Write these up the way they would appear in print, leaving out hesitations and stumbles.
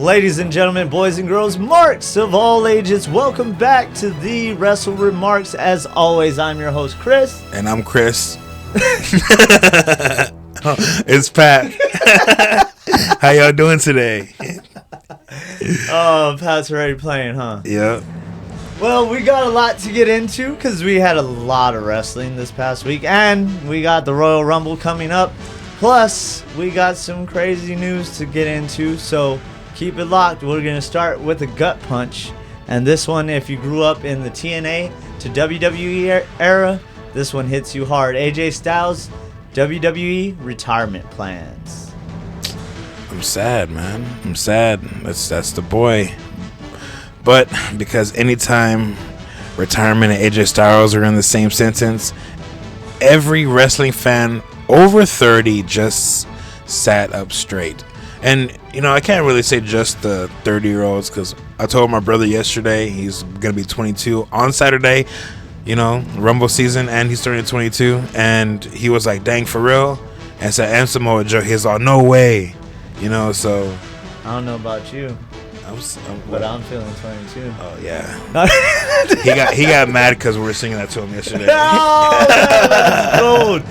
Ladies and gentlemen, boys and girls, marks of all ages, welcome back to the Wrestle WreMarks. As always, I'm your host, Chris. And I'm Chris. It's Pat. How y'all doing today? Oh, Pat's already playing, huh? Yep. Well, we got a lot to get into because we had a lot of wrestling this past week, and we got the Royal Rumble coming up. Plus, we got some crazy news to get into, so keep it locked. We're going to start with a gut punch. And this one, if you grew up in the TNA to WWE era, this one hits you hard. AJ Styles, WWE retirement plans. I'm sad, man. I'm sad. That's the boy. But because anytime retirement and AJ Styles are in the same sentence, every wrestling fan over 30 just sat up straight. And, you know, I can't really say just the 30-year-olds because I told my brother yesterday he's going to be 22 on Saturday, you know, Rumble season, and he's turning 22. And he was like, dang, for real? And said, and Samoa Joe, he's all, no way. You know, so. I don't know about you. But I'm feeling 22. Oh, yeah. he got mad because we were singing that to him yesterday. Oh, that's gold.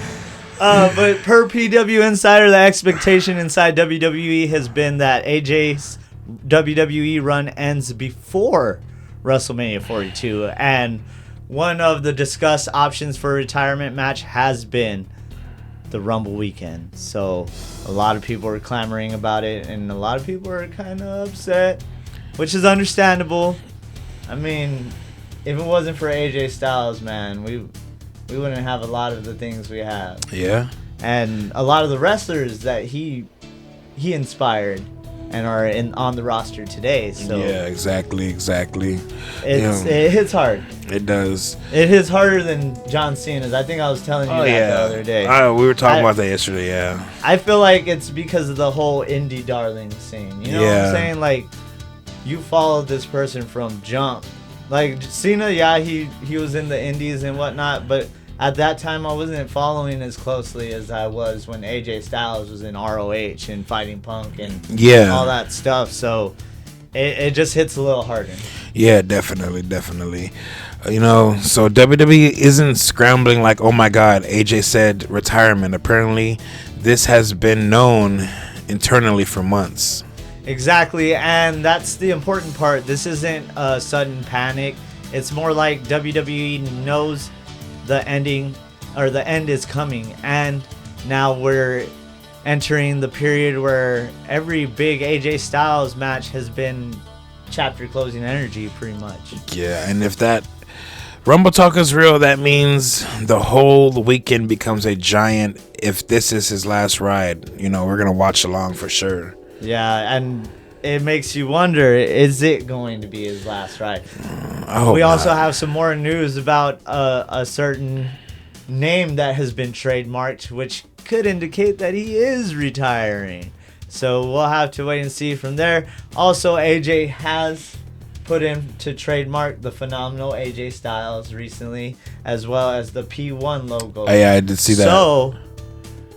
But per PW Insider, the expectation inside WWE has been that AJ's WWE run ends before WrestleMania 42. And one of the discussed options for a retirement match has been the Rumble weekend. So a lot of people are clamoring about it, and a lot of people are kind of upset, which is understandable. I mean, if it wasn't for AJ Styles, man, we wouldn't have a lot of the things we have. Yeah. And a lot of the wrestlers that he inspired and are on the roster today. So yeah, exactly. It hits hard. It does. It hits harder than John Cena's. I think I was telling you that the other day. We were talking about that yesterday, yeah. I feel like it's because of the whole indie darling scene. You know what I'm saying? Like, you followed this person from jump. Like, Cena, yeah, he was in the indies and whatnot, but at that time I wasn't following as closely as I was when AJ Styles was in ROH and Fighting Punk and all that stuff. So it just hits a little harder. Yeah, definitely. You know, so WWE isn't scrambling like, oh my God, AJ said retirement. Apparently, this has been known internally for months. Exactly, and that's the important part. This isn't a sudden panic. It's more like WWE knows the ending or the end is coming, and now we're entering the period where every big AJ Styles match has been chapter closing energy pretty much. Yeah, and if that Rumble talk is real, that means the whole weekend becomes a giant. If this is his last ride, you know, we're gonna watch along for sure. Yeah, and it makes you wonder, is it going to be his last ride? We also have some more news about a certain name that has been trademarked, which could indicate that he is retiring. So we'll have to wait and see from there. Also, AJ has put in to trademark the phenomenal AJ Styles recently, as well as the P1 logo. Oh, yeah, I did see that. So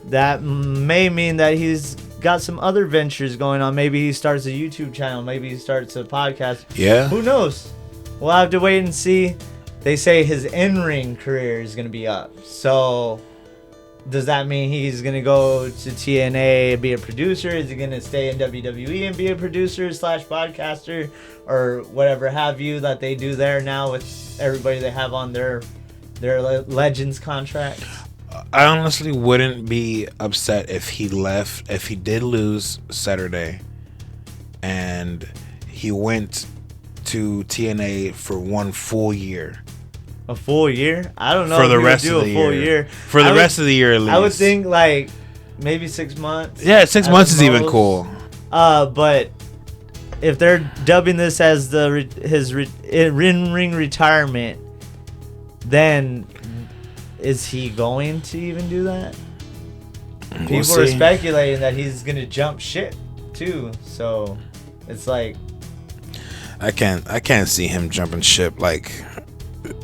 that may mean that he's got some other ventures going on. Maybe he starts a YouTube channel. Maybe he starts a podcast. Yeah. Who knows? We'll have to wait and see. They say his in-ring career is going to be up. So does that mean he's going to go to TNA and be a producer? Is he going to stay in WWE and be a producer / podcaster or whatever have you that they do there now with everybody they have on their Legends contracts? I honestly wouldn't be upset if he left, if he did lose Saturday and he went to TNA for one full year. A full year? I don't know for if the we rest would do of the a full year. year. For the rest of the year, at least. I would think like maybe 6 months. Yeah, 6 months is even cool. But if they're dubbing this as his in-ring retirement, then is he going to even do that? People are speculating that he's going to jump ship too. So it's like I can't see him jumping ship like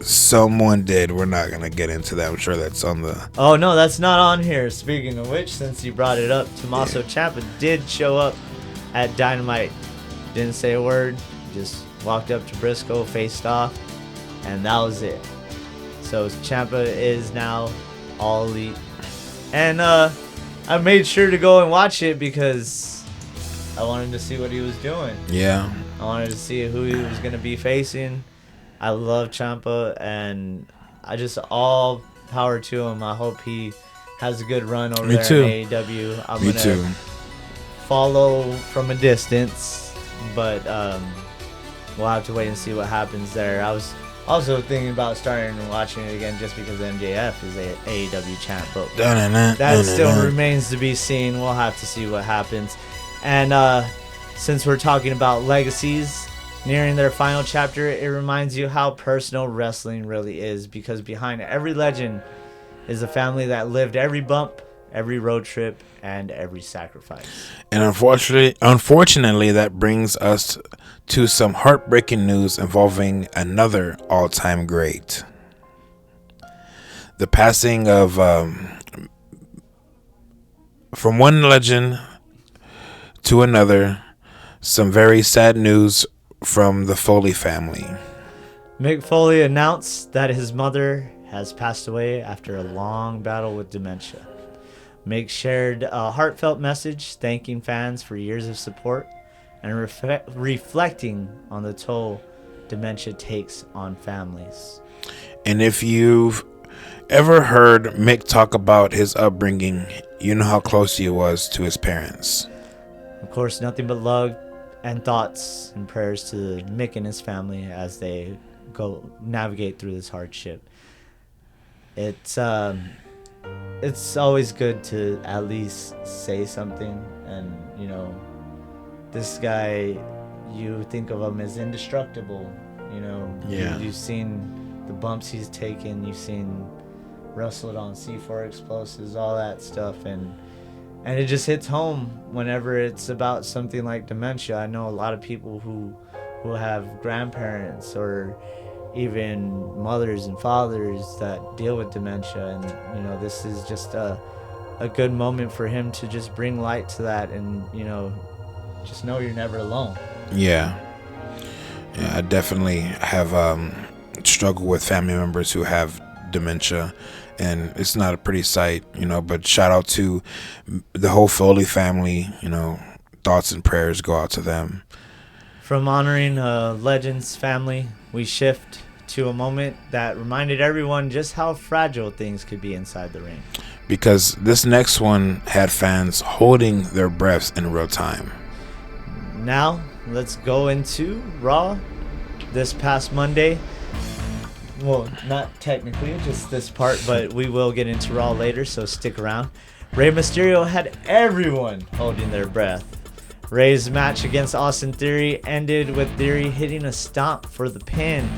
someone did. We're not gonna get into that. I'm sure that's on the. Oh no, that's not on here. Speaking of which, since you brought it up, Tommaso Ciampa did show up at Dynamite Didn't say a word. Just walked up to Briscoe, faced off, and that was it. So Ciampa is now All Elite. And I made sure to go and watch it because I wanted to see what he was doing. Yeah. I wanted to see who he was going to be facing. I love Ciampa, and I just all power to him. I hope he has a good run over there in AEW. I'm going to follow from a distance, but we'll have to wait and see what happens there. I was also thinking about starting and watching it again just because MJF is a AEW champ, but that still remains to be seen. We'll have to see what happens. And since we're talking about legacies nearing their final chapter, it reminds you how personal wrestling really is, because behind every legend is a family that lived every bump, every road trip, and every sacrifice. And unfortunately, that brings us to some heartbreaking news involving another all-time great. The passing of from one legend to another, some very sad news from the Foley family. Mick Foley announced that his mother has passed away after a long battle with dementia. Mick shared a heartfelt message thanking fans for years of support and reflecting on the toll dementia takes on families. And if you've ever heard Mick talk about his upbringing, you know how close he was to his parents. Of course, nothing but love and thoughts and prayers to Mick and his family as they go navigate through this hardship. It's always good to at least say something, and you know, this guy, you think of him as indestructible. You know, you've seen the bumps he's taken, you've seen wrestled on C4 explosives, all that stuff, and it just hits home whenever it's about something like dementia. I know a lot of people who have grandparents or even mothers and fathers that deal with dementia, and you know, this is just a good moment for him to just bring light to that, and you know, just know you're never alone. Yeah, I definitely have struggled with family members who have dementia, and it's not a pretty sight, you know, but shout out to the whole Foley family. You know, thoughts and prayers go out to them. From honoring a legend's family, we shift to a moment that reminded everyone just how fragile things could be inside the ring. Because this next one had fans holding their breaths in real time. Now, let's go into Raw this past Monday. Well, not technically, just this part, but we will get into Raw later, so stick around. Rey Mysterio had everyone holding their breath. Rey's match against Austin Theory ended with Theory hitting a stomp for the pin,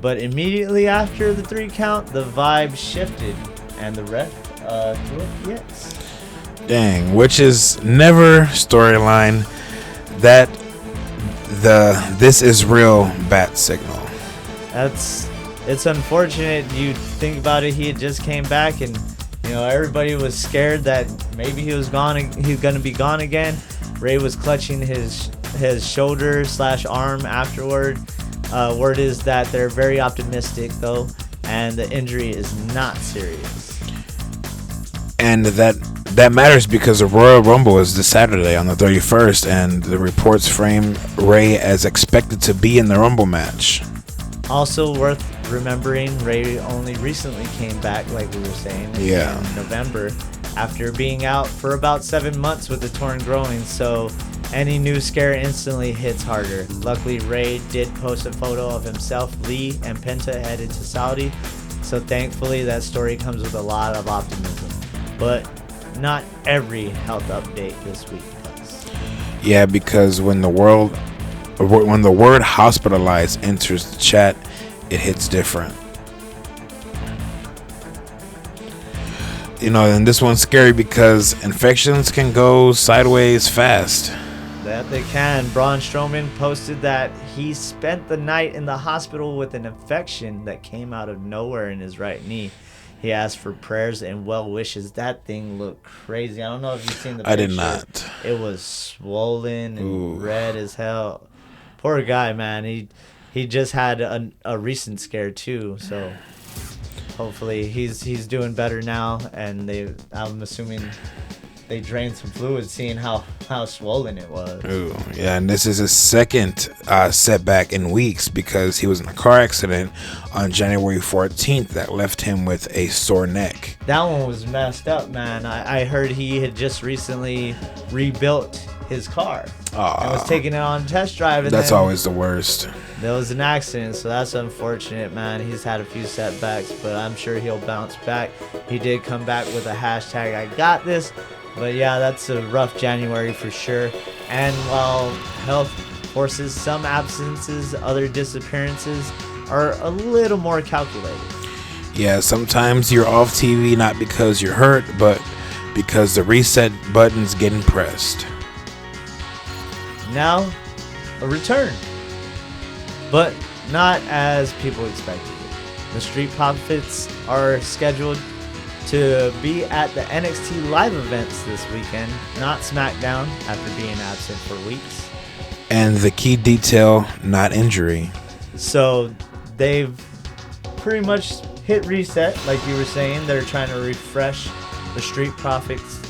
but immediately after the 3 count, the vibe shifted and the ref threw a PX. Dang, which is never storyline that the "this is real" bat signal. It's unfortunate. You think about it, he had just came back, and you know, everybody was scared that maybe he was gone. He's gonna be gone again. Rey was clutching his shoulder / arm afterward. Word is that they're very optimistic though, and the injury is not serious. And that matters because the Royal Rumble is this Saturday on the 31st, and the reports frame Rey as expected to be in the Rumble match. Also worth remembering, Rey only recently came back, like we were saying, in November, after being out for about 7 months with a torn groin, so any new scare instantly hits harder. Luckily, Rey did post a photo of himself, Lee, and Penta headed to Saudi, so thankfully that story comes with a lot of optimism. But not every health update this week does. Yeah, because when the word hospitalized enters the chat, it hits different. You know, and this one's scary because infections can go sideways fast. That they can. Braun Strowman posted that he spent the night in the hospital with an infection that came out of nowhere in his right knee. He asked for prayers and well wishes. That thing looked crazy. I don't know if you've seen the picture. I did not. It was swollen and red as hell. Poor guy, man. He just had a recent scare too, so hopefully he's doing better now. And I'm assuming they drained some fluid, seeing how swollen it was. Ooh, yeah, and this is his second setback in weeks because he was in a car accident on January 14th that left him with a sore neck. That one was messed up, man. I heard he had just recently rebuilt his car and was taking it on test drive. And that's always the worst. There was an accident, so that's unfortunate, man. He's had a few setbacks, but I'm sure he'll bounce back. He did come back with a hashtag I got this. But yeah, that's a rough January for sure. And while health forces some absences, other disappearances are a little more calculated. Yeah, sometimes you're off TV not because you're hurt, but because the reset button's getting pressed. Now, a return. But not as people expected. The Street Profits are scheduled to be at the NXT live events this weekend, not SmackDown, after being absent for weeks. And the key detail, not injury. So they've pretty much hit reset, like you were saying. They're trying to refresh the Street Profits,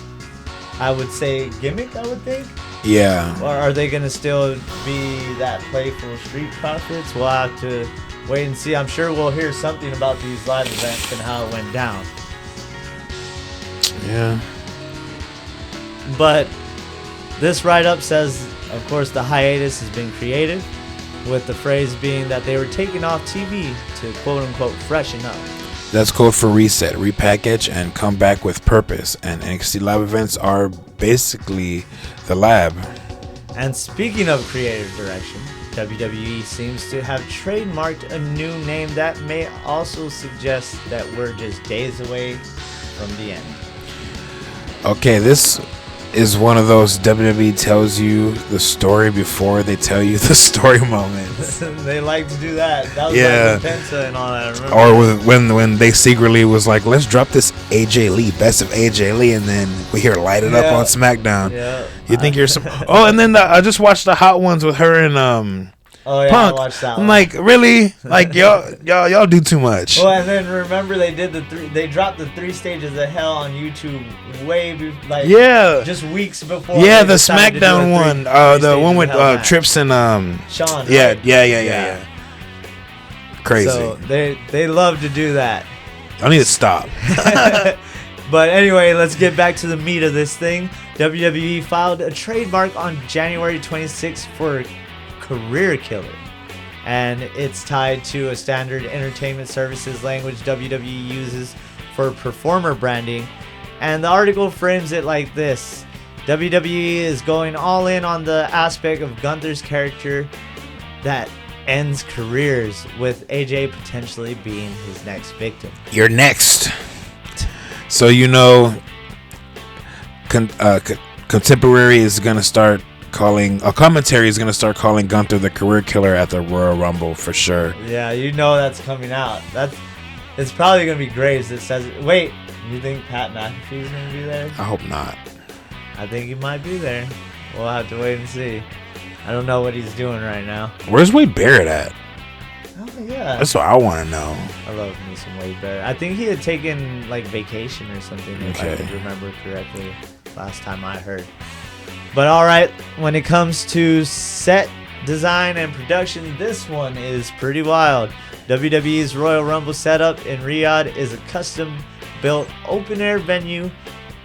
I would say, gimmick, I would think. Yeah. Or are they going to still be that playful Street Profits? We'll have to wait and see. I'm sure we'll hear something about these live events and how it went down. Yeah. But this write-up says, of course, the hiatus has been created, with the phrase being that they were taken off TV to quote-unquote freshen up. That's code for reset, repackage, and come back with purpose. And NXT live events are basically the lab. And speaking of creative direction, WWE seems to have trademarked a new name that may also suggest that we're just days away from the end. Okay, this is one of those WWE tells you the story before they tell you the story moments. They like to do that. That was like Penta and all that, I remember. Or when they secretly was like, let's drop this AJ Lee, best of AJ Lee, and then we hear light it up on SmackDown. Yeah. You think you're and then I just watched the Hot Ones with her and Oh yeah, Punk. I watched that I'm one. like, really? Like y'all do too much. Well, and then remember they did they dropped the 3 stages of hell on YouTube just weeks before. Yeah, the SmackDown one, the one with Trips and Sean. Yeah, right? yeah. Crazy. So they love to do that. I need to stop. But anyway, let's get back to the meat of this thing. WWE filed a trademark on January 26th for Career Killer, and it's tied to a standard entertainment services language WWE uses for performer branding. And the article frames it like this: WWE is going all in on the aspect of Gunther's character that ends careers, with AJ potentially being his next victim. You're next. So contemporary is gonna start commentary is gonna start calling Gunther the career killer at the Royal Rumble for sure. Yeah, that's coming out. It's probably gonna be Graves that says it. Wait, you think Pat McAfee's gonna be there? I hope not. I think he might be there. We'll have to wait and see. I don't know what he's doing right now. Where's Wade Barrett at? Oh yeah, that's what I want to know. I love me some Wade Barrett. I think he had taken vacation or something, if I could remember correctly last time I heard. But all right, when it comes to set design and production, this one is pretty wild. WWE's Royal Rumble setup in Riyadh is a custom-built open-air venue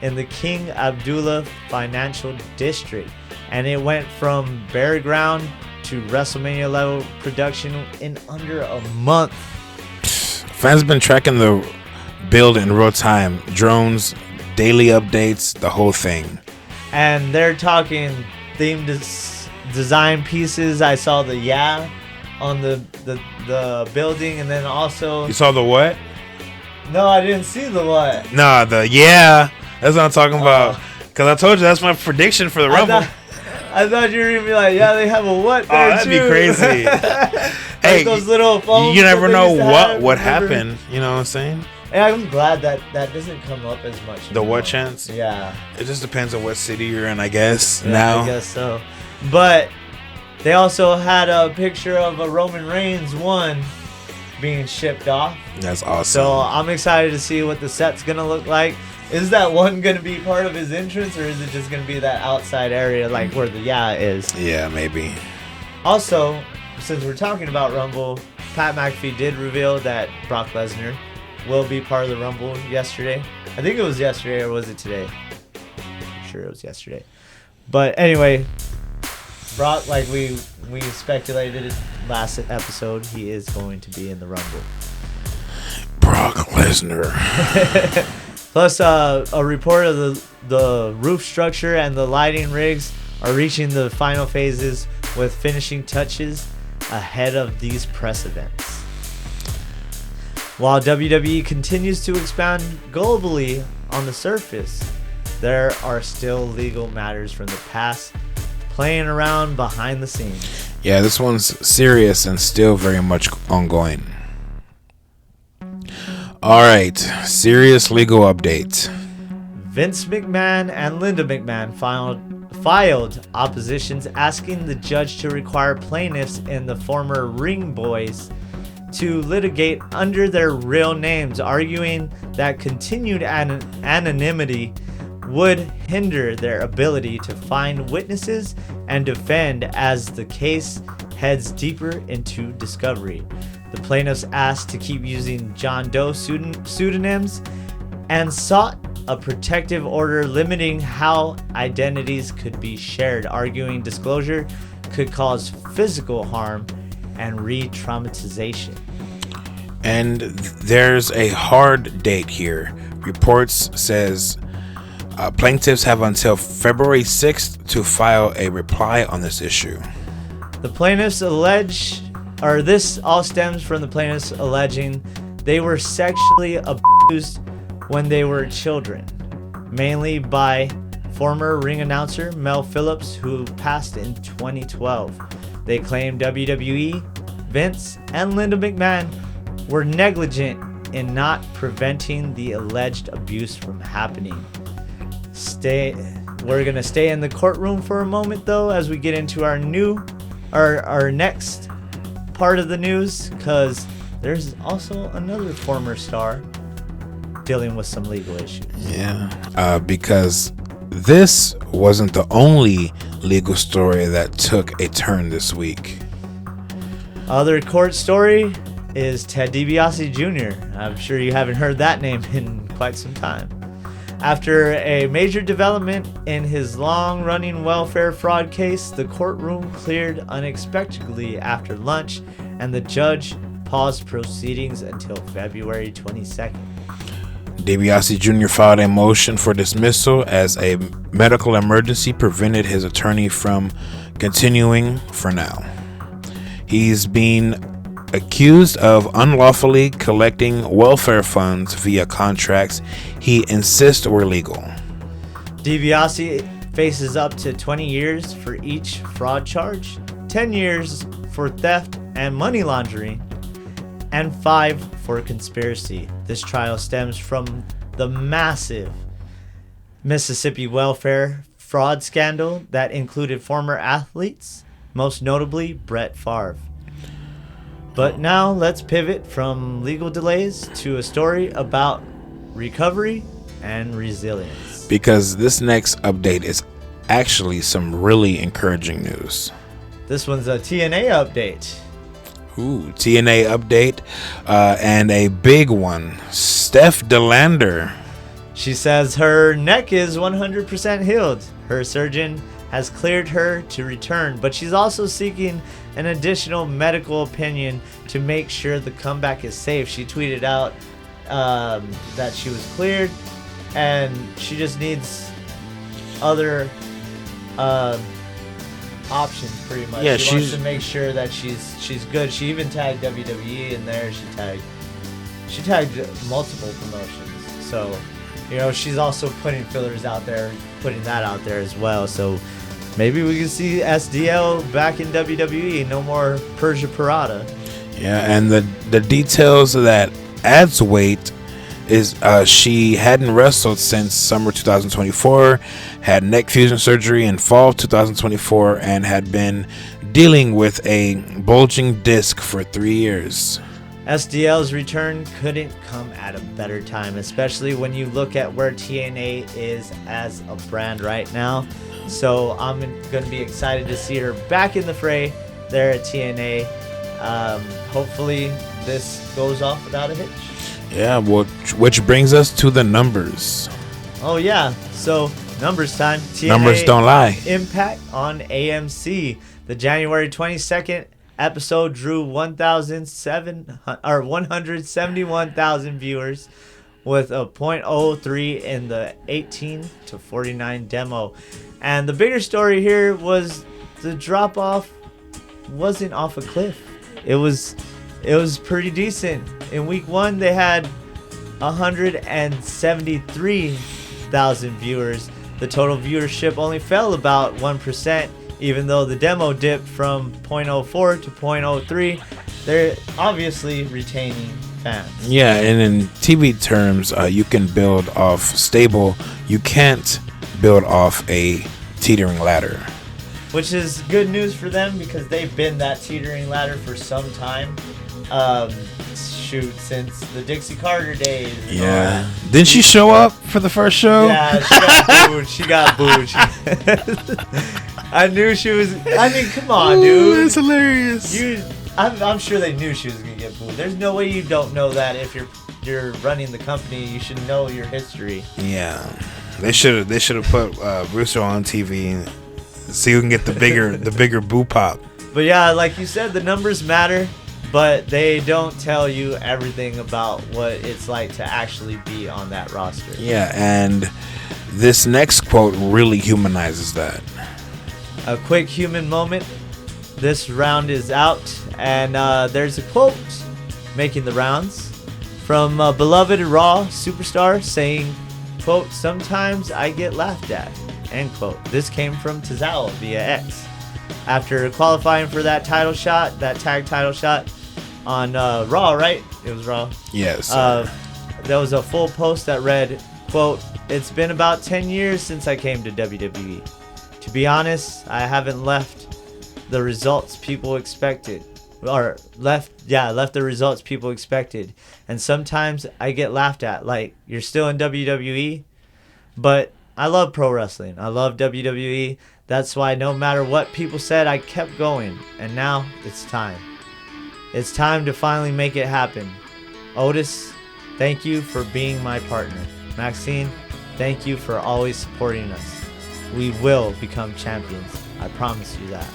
in the King Abdullah Financial District, and it went from bare ground to WrestleMania level production in under a month. Fans have been tracking the build in real time, drones, daily updates, the whole thing. And they're talking themed design pieces. I saw the on the building, and then also... You saw the what? No, I didn't see the what. Nah, the that's what I'm talking about. Because I told you that's my prediction for the Rumble. I thought you were going to be like, they have a what there, that'd be crazy. Hey, those little phones you never know what happened. You know what I'm saying? And I'm glad that doesn't come up as much The anymore. what chance? Yeah. It just depends on what city you're in, I guess. Yeah, now. I guess so. But they also had a picture of a Roman Reigns 1 being shipped off. That's awesome. So I'm excited to see what the set's going to look like. Is that one going to be part of his entrance, or is it just going to be that outside area like where the is? Yeah, maybe. Also, since we're talking about Rumble, Pat McAfee did reveal that Brock Lesnar will be part of the Rumble yesterday. I think it was yesterday, or was it today? I'm sure it was yesterday. But anyway, Brock, like we speculated last episode, he is going to be in the Rumble. Brock Lesnar. Plus, a report of the roof structure and the lighting rigs are reaching the final phases with finishing touches ahead of these press events. While WWE continues to expand globally on the surface, there are still legal matters from the past playing around behind the scenes. Yeah, this one's serious and still very much ongoing. Alright, serious legal update. Vince McMahon and Linda McMahon filed oppositions asking the judge to require plaintiffs in the former Ring Boys to litigate under their real names, arguing that continued anonymity would hinder their ability to find witnesses and defend as the case heads deeper into discovery. The plaintiffs asked to keep using John Doe pseudonyms and sought a protective order limiting how identities could be shared, arguing disclosure could cause physical harm and re-traumatization. And there's a hard date here. Reports says plaintiffs have until February 6th to file a reply on this issue. The plaintiffs allege, or this all stems from the plaintiffs alleging they were sexually abused when they were children, mainly by former ring announcer Mel Phillips, who passed in 2012. They claim WWE, Vince, and Linda McMahon were negligent in not preventing the alleged abuse from happening. We're gonna stay in the courtroom for a moment though as we get into our next part of the news, because there's also another former star dealing with some legal issues. Yeah, because this wasn't the only legal story that took a turn this week. Other court story is Ted DiBiase Jr. I'm sure you haven't heard that name in quite some time. After a major development in his long-running welfare fraud case, the courtroom cleared unexpectedly after lunch, and the judge paused proceedings until February 22nd. DiBiase Jr. filed a motion for dismissal as a medical emergency prevented his attorney from continuing for now. He's been accused of unlawfully collecting welfare funds via contracts he insists were legal. DiBiase faces up to 20 years for each fraud charge, 10 years for theft and money laundering, and 5 for conspiracy. This trial stems from the massive Mississippi welfare fraud scandal that included former athletes, most notably Brett Favre. But now let's pivot from legal delays to a story about recovery and resilience. Because this next update is actually some really encouraging news. This one's a TNA update. Ooh, TNA update, and a big one. Steph DeLander. She says her neck is 100% healed. Her surgeon has cleared her to return, but she's also seeking an additional medical opinion to make sure the comeback is safe. She tweeted out that she was cleared, and she just needs other options, pretty much. Yeah, she wants to make sure that she's good. She even tagged WWE in there. She tagged multiple promotions. So, you know, she's also putting fillers out there, putting that out there as well. So maybe we can see SDL back in WWE. No more Persia Parada. Yeah, and the details of that adds weight is she hadn't wrestled since summer 2024, had neck fusion surgery in fall 2024, and had been dealing with a bulging disc for 3 years. SDL's return couldn't come at a better time, especially when you look at where TNA is as a brand right now. So I'm going to be excited to see her back in the fray there at TNA. Hopefully this goes off without a hitch. Yeah, which brings us to the numbers. Oh yeah, so numbers time. TNA Numbers don't lie. Impact on AMC. The January 22nd episode drew 171,000 viewers with a .03 in the 18 to 49 demo. And the bigger story here was the drop off wasn't off a cliff. It was pretty decent. In week 1 they had 173,000 viewers. The total viewership only fell about 1%. Even though the demo dipped from .04 to .03, they're obviously retaining fans. Yeah, and in TV terms, you can build off stable. You can't build off a teetering ladder. Which is good news for them because they've been that teetering ladder for some time. Since the Dixie Carter days. Yeah. Didn't she show up for the first show? Yeah, she got booed. I knew she was. I mean, come on, dude. That's hilarious. I'm sure they knew she was gonna get booed. There's no way you don't know that if you're running the company. You should know your history. Yeah, they should have put Russo on TV, so you can get the bigger boo pop. But yeah, like you said, the numbers matter, but they don't tell you everything about what it's like to actually be on that roster. Yeah, and this next quote really humanizes that. A quick human moment. This round is out, and there's a quote making the rounds from beloved Raw superstar saying, quote, "Sometimes I get laughed at," end quote. This came from Tozawa via X. After qualifying for that title shot, that tag title shot on Raw, right? It was Raw. Yes. There was a full post that read, quote, "It's been about 10 years since I came to WWE. To be honest, I haven't left the results people expected. Or left the results people expected. And sometimes I get laughed at, like, you're still in WWE? But I love pro wrestling. I love WWE. That's why no matter what people said, I kept going. And now it's time. It's time to finally make it happen. Otis, thank you for being my partner. Maxine, thank you for always supporting us. We will become champions. I promise you that.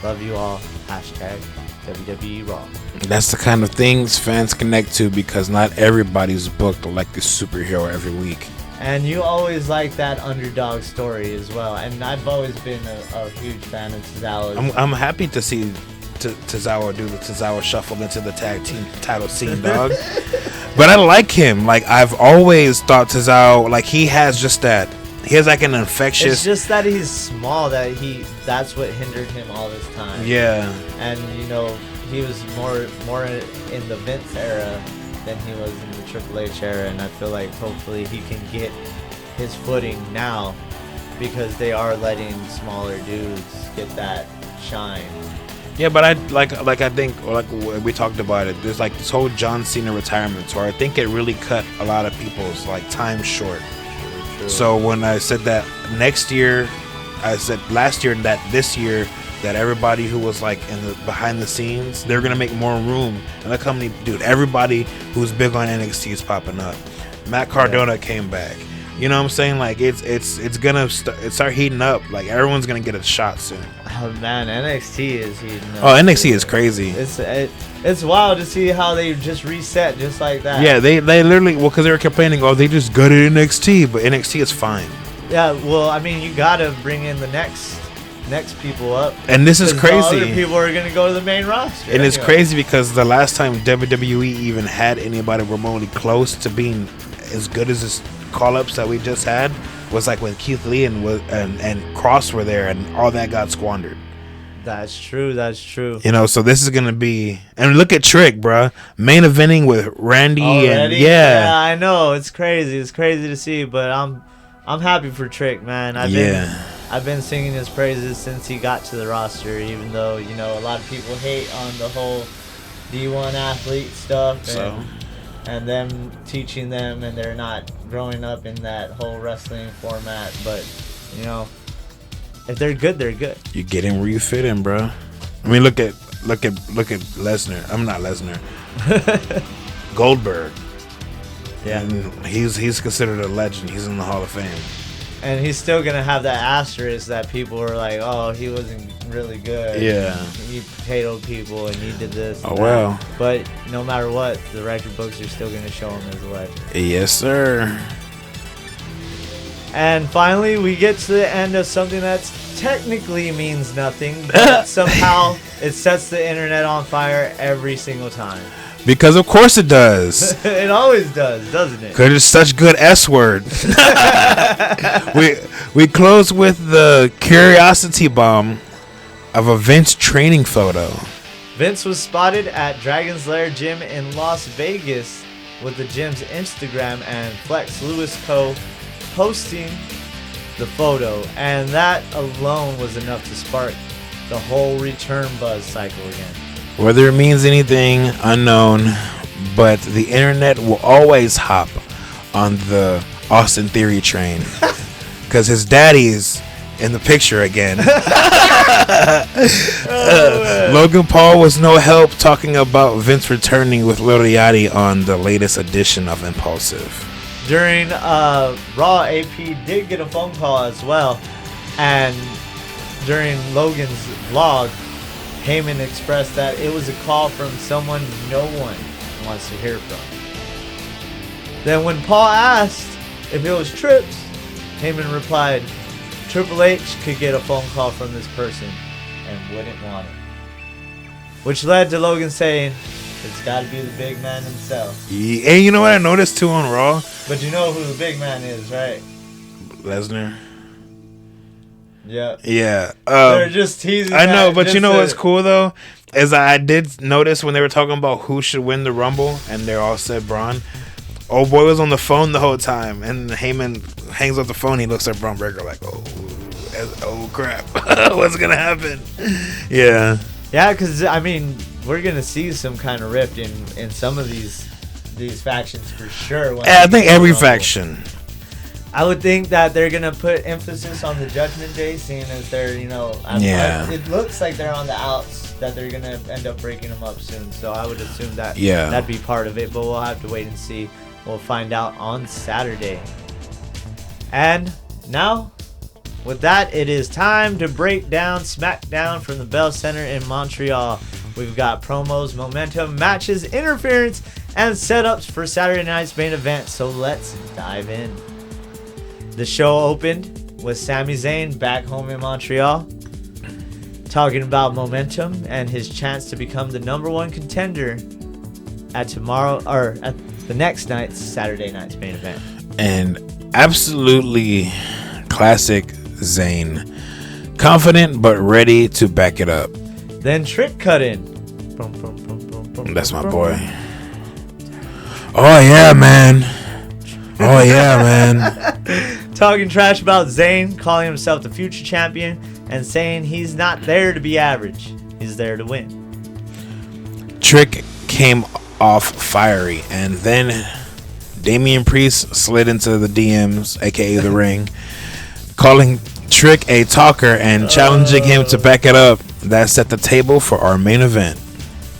Love you all. Hashtag WWE Raw." That's the kind of things fans connect to because not everybody's booked like the superhero every week. And you always like that underdog story as well. And I've always been a huge fan of Tozawa. I'm happy to see Tozawa do the Tozawa shuffle into the tag team title scene, dog. But I like him. Like, I've always thought Tozawa, like, he has just that. He has like an infectious. It's just that he's small. That's what hindered him all this time. Yeah. And he was more in the Vince era than he was in the Triple H era, and I feel like hopefully he can get his footing now because they are letting smaller dudes get that shine. Yeah, but I think we talked about it. There's like this whole John Cena retirement tour. I think it really cut a lot of people's like time short. True. So when I said that next year, I said last year that this year that everybody who was like in the behind the scenes, they're gonna make more room. And the company, dude, everybody who's big on NXT is popping up. Matt Cardona came back. You know what I'm saying? Like it's gonna start heating up. Like everyone's gonna get a shot soon. Oh man, NXT is heating up. Oh, NXT is crazy. It's wild to see how they just reset just like that. Yeah, they literally, well, because they were complaining, oh, they just gutted NXT, but NXT is fine. Yeah, well, I mean, you gotta bring in the next people up. And this is crazy. Other people are gonna go to the main roster. And it's crazy because the last time WWE even had anybody remotely close to being as good as this call-ups that we just had was like when Keith Lee and Cross were there, and all that got squandered. That's true. That's true. You know, so this is gonna be, and look at Trick, bruh, main eventing with Randy. Already? And Yeah, I know. It's crazy. It's crazy to see, but I'm happy for Trick, man. I've been singing his praises since he got to the roster, even though, you know, a lot of people hate on the whole D1 athlete stuff and them teaching them, and they're not growing up in that whole wrestling format. But, you know, if they're good, they're good. You get in where you fit in, bro. I mean, look at Lesnar. I'm not Lesnar. Goldberg. Yeah. And he's considered a legend. He's in the Hall of Fame. And he's still gonna have that asterisk that people are like, oh, he wasn't really good. Yeah. He potatoed people and he did this. Oh well. But no matter what, the record books are still gonna show him as a legend. Yes, sir. And finally, we get to the end of something that technically means nothing, but somehow it sets the internet on fire every single time. Because of course it does. It always does, doesn't it? Because it's such good S word. we close with the curiosity bomb of a Vince training photo. Vince was spotted at Dragon's Lair Gym in Las Vegas with the gym's Instagram and Flex Lewis Co. posting the photo, and that alone was enough to spark the whole return buzz cycle again. Whether it means anything, unknown, but the internet will always hop on the Austin Theory train because his daddy's in the picture again. Logan Paul was no help talking about Vince returning with Lil Yachty on the latest edition of Impulsive. During Raw, AP did get a phone call as well, and during Logan's vlog, Heyman expressed that it was a call from someone no one wants to hear from. Then when Paul asked if it was Trips, Heyman replied, Triple H could get a phone call from this person and wouldn't want it. Which led to Logan saying, it's got to be the big man himself. Yeah, and you know what I noticed too on Raw? But you know who the big man is, right? Lesnar. Yeah. Yeah. They're just teasing. I know, but you know what's cool though? Is I did notice when they were talking about who should win the Rumble, and they all said Braun. Old boy was on the phone the whole time, and Heyman hangs up the phone. He looks at Braun Breaker like, oh crap, what's gonna happen? Yeah. Yeah, because I mean, we're gonna see some kind of rift in some of these factions for sure. I think every faction. I would think that they're gonna put emphasis on the Judgment Day, seeing as they're, you know, it looks like they're on the outs, that they're gonna end up breaking them up soon. So I would assume that that'd be part of it, but we'll have to wait and see. We'll find out on Saturday. And now, with that, it is time to break down SmackDown from the Bell Center in Montreal. We've got promos, momentum, matches, interference, and setups for Saturday night's main event. So let's dive in. The show opened with Sami Zayn back home in Montreal, talking about momentum and his chance to become the #1 contender at the next night's Saturday night's main event. And absolutely classic Zayn. Confident but ready to back it up. Then Trick cut in. That's my boy. Oh yeah, man. Oh yeah, man. Talking trash about Zayn, calling himself the future champion, and saying he's not there to be average. He's there to win. Trick came off fiery, and then Damian Priest slid into the DMs, aka the ring, calling Trick a talker and challenging him to back it up. That set the table for our main event.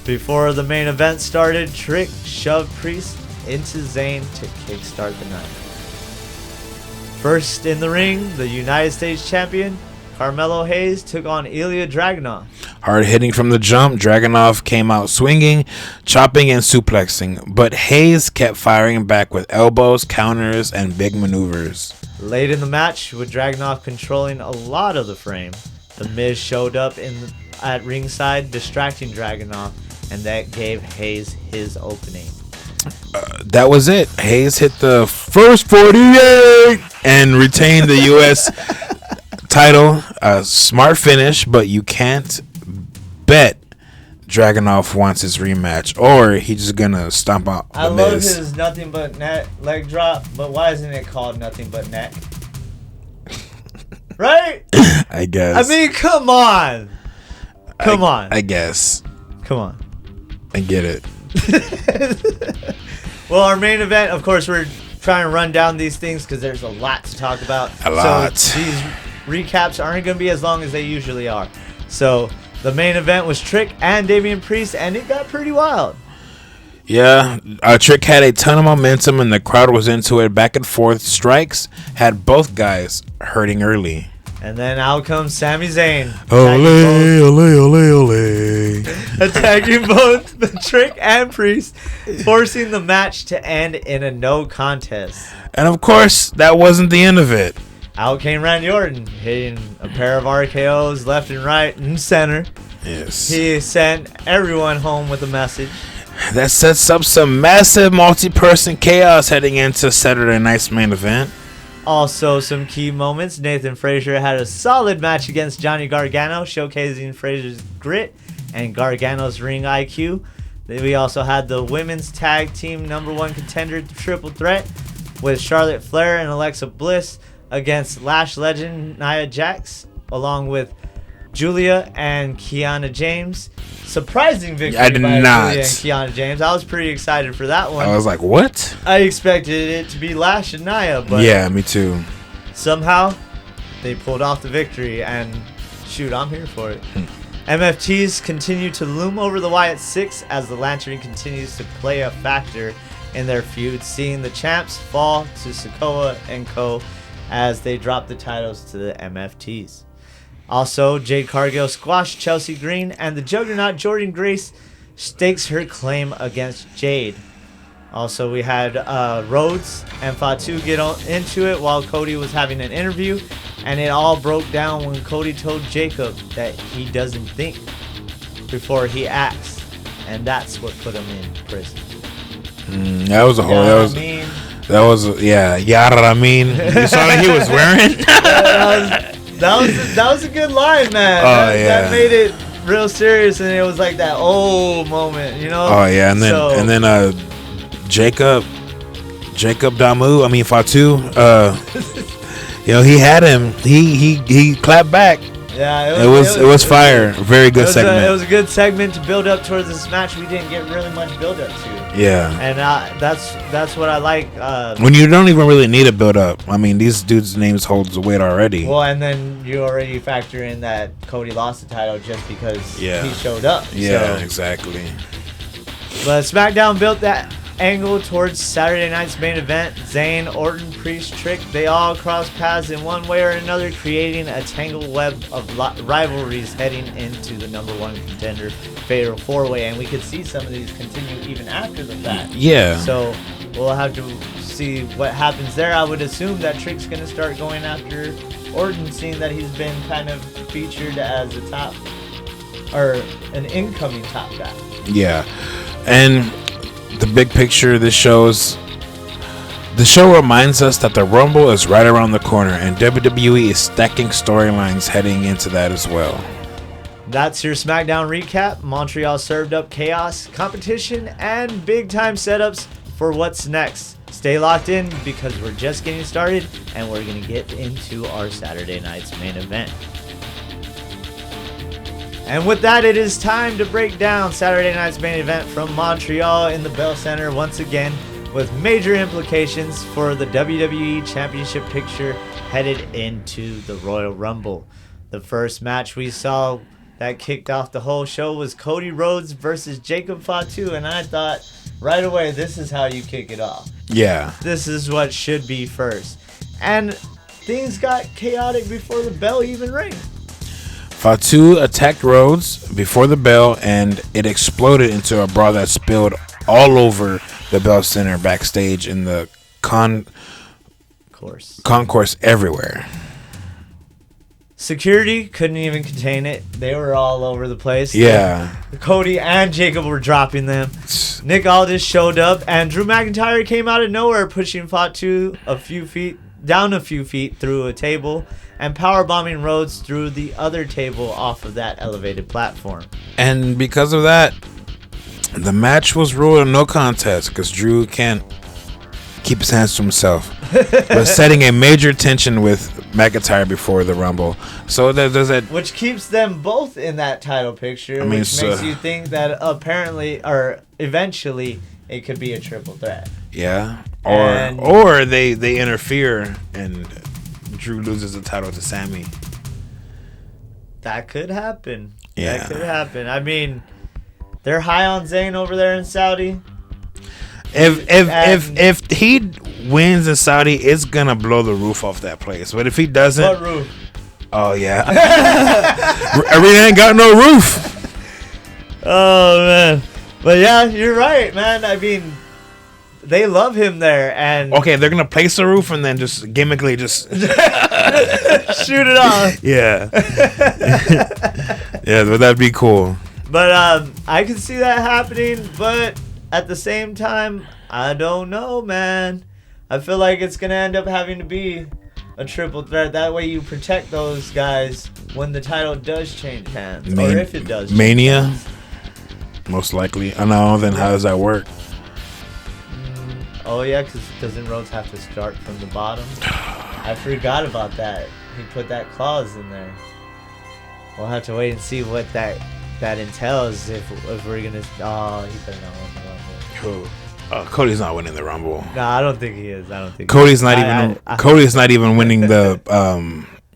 Before the main event started, Trick shoved Priest into Zayn to kickstart the night. First in the ring, the United States champion, Carmelo Hayes, took on Ilya Dragunov. Hard hitting from the jump, Dragunov came out swinging, chopping and suplexing, but Hayes kept firing back with elbows, counters, and big maneuvers. Late in the match, with Dragunov controlling a lot of the frame, The Miz showed up at ringside, distracting Dragunov, and that gave Hayes his opening. That was it. Hayes hit the first 48 and retained the U.S. title. A smart finish, but you can't bet Dragunov wants his rematch, or he's just gonna stomp out the I love Miz. his nothing but net leg drop, but why isn't it called nothing but neck? Right? I guess. I mean, come on. Come on. I guess. Come on. I get it. Well, our main event, of course, we're trying to run down these things because there's a lot to talk about. A lot. So these recaps aren't going to be as long as they usually are. So the main event was Trick and Damian Priest, and it got pretty wild. Yeah, Trick had a ton of momentum, and the crowd was into it. Back and forth strikes had both guys hurting early. And then out comes Sami Zayn. Ole. Attacking both the Trick and Priest, forcing the match to end in a no contest. And of course, that wasn't the end of it. Out came Randy Orton, hitting a pair of RKOs left and right and center. Yes. He sent everyone home with a message. That sets up some massive multi-person chaos heading into Saturday night's main event. Also, some key moments. Nathan Frazier had a solid match against Johnny Gargano, showcasing Frazier's grit and Gargano's ring IQ. Then we also had the women's tag team #1 contender triple threat with Charlotte Flair and Alexa Bliss against Lash legend Nia Jax, along with Julia and Kiana James. Surprising victory I did by not. Julia and Kiana James. I was pretty excited for that one. I was like, what? I expected it to be Lash and Nia, but Yeah, me too. somehow they pulled off the victory, and shoot, I'm here for it. MFTs continue to loom over the Wyatt Six as the Lantern continues to play a factor in their feud, seeing the champs fall to Sikoa and Co. as they drop the titles to the MFTs. Also, Jade Cargill squashed Chelsea Green, and the Juggernaut Jordan Grace stakes her claim against Jade. Also, we had Rhodes and Fatu get into it while Cody was having an interview, and it all broke down when Cody told Jacob that he doesn't think before he acts, and that's what put him in prison. That was a whole. Yeah, That was yeah. Yada I mean. You saw what he was wearing. That was a good line, man. That made it real serious, and it was like that moment, you know. Oh yeah, and then Jacob Damu. I mean Fatu. He had him. He clapped back. Yeah, it was fire. Very good segment. It was a good segment to build up towards this match. We didn't get really much build up to. Yeah, and that's what I like. When you don't even really need a build up. I mean, these dudes' names holds the weight already. Well, and then you already factor in that Cody lost the title just because he showed up. Yeah, exactly. But SmackDown built that angle towards Saturday night's main event. Zayn, Orton, Priest, Trick, they all cross paths in one way or another, creating a tangled web of rivalries heading into the #1 contender fatal 4-way, and we could see some of these continue even after the fact. Yeah. So we'll have to see what happens there. I would assume that Trick's going to start going after Orton, seeing that he's been kind of featured as a top, or an incoming top guy. Yeah. And the big picture this shows, the show reminds us that the Rumble is right around the corner, and WWE is stacking storylines heading into that as well. That's your SmackDown recap. Montreal served up chaos, competition, and big time setups for what's next. Stay locked in because we're just getting started, and we're going to get into our Saturday night's main event. And with that, it is time to break down Saturday night's main event from Montreal in the Bell Center once again, with major implications for the WWE Championship picture headed into the Royal Rumble. The first match we saw that kicked off the whole show was Cody Rhodes versus Jacob Fatu, and I thought right away, this is how you kick it off. Yeah. This is what should be first. And things got chaotic before the bell even rang. Fatu attacked Rhodes before the bell, and it exploded into a brawl that spilled all over the Bell Center backstage in the concourse everywhere. Security couldn't even contain it. They were all over the place. Yeah. Cody and Jacob were dropping them. Nick Aldis showed up, and Drew McIntyre came out of nowhere, pushing Fatu a few feet down a few feet through a table and powerbombing Rhodes through the other table off of that elevated platform. And because of that, the match was ruled a no contest because Drew can't keep his hands to himself. We're setting a major tension with McIntyre before the Rumble. So there's that. Which keeps them both in that title picture, which makes you think that apparently, or eventually, it could be a triple threat. Yeah. Or they interfere and Drew loses the title to Sami. That could happen. Yeah. That could happen. I mean, they're high on Zayn over there in Saudi. If he wins in Saudi, it's gonna blow the roof off that place. But if he doesn't, What roof? Oh yeah, arena ain't got no roof. Oh man, but yeah, you're right, man. I mean, they love him there, and okay, they're gonna place the roof and then just gimmickly just shoot it off. Yeah, yeah, but that'd be cool. But I can see that happening, but at the same time, I don't know, man. I feel like it's going to end up having to be a triple threat. That way you protect those guys when the title does change hands. Or if it does. Mania? Most likely. I know, then how does that work? Oh, yeah, because doesn't Rhodes have to start from the bottom? I forgot about that. He put that clause in there. We'll have to wait and see what that entails if we're going to... Oh, he better not win the Rumble. Who? Cody's not winning the Rumble. No, I don't think he is. Cody's not even winning the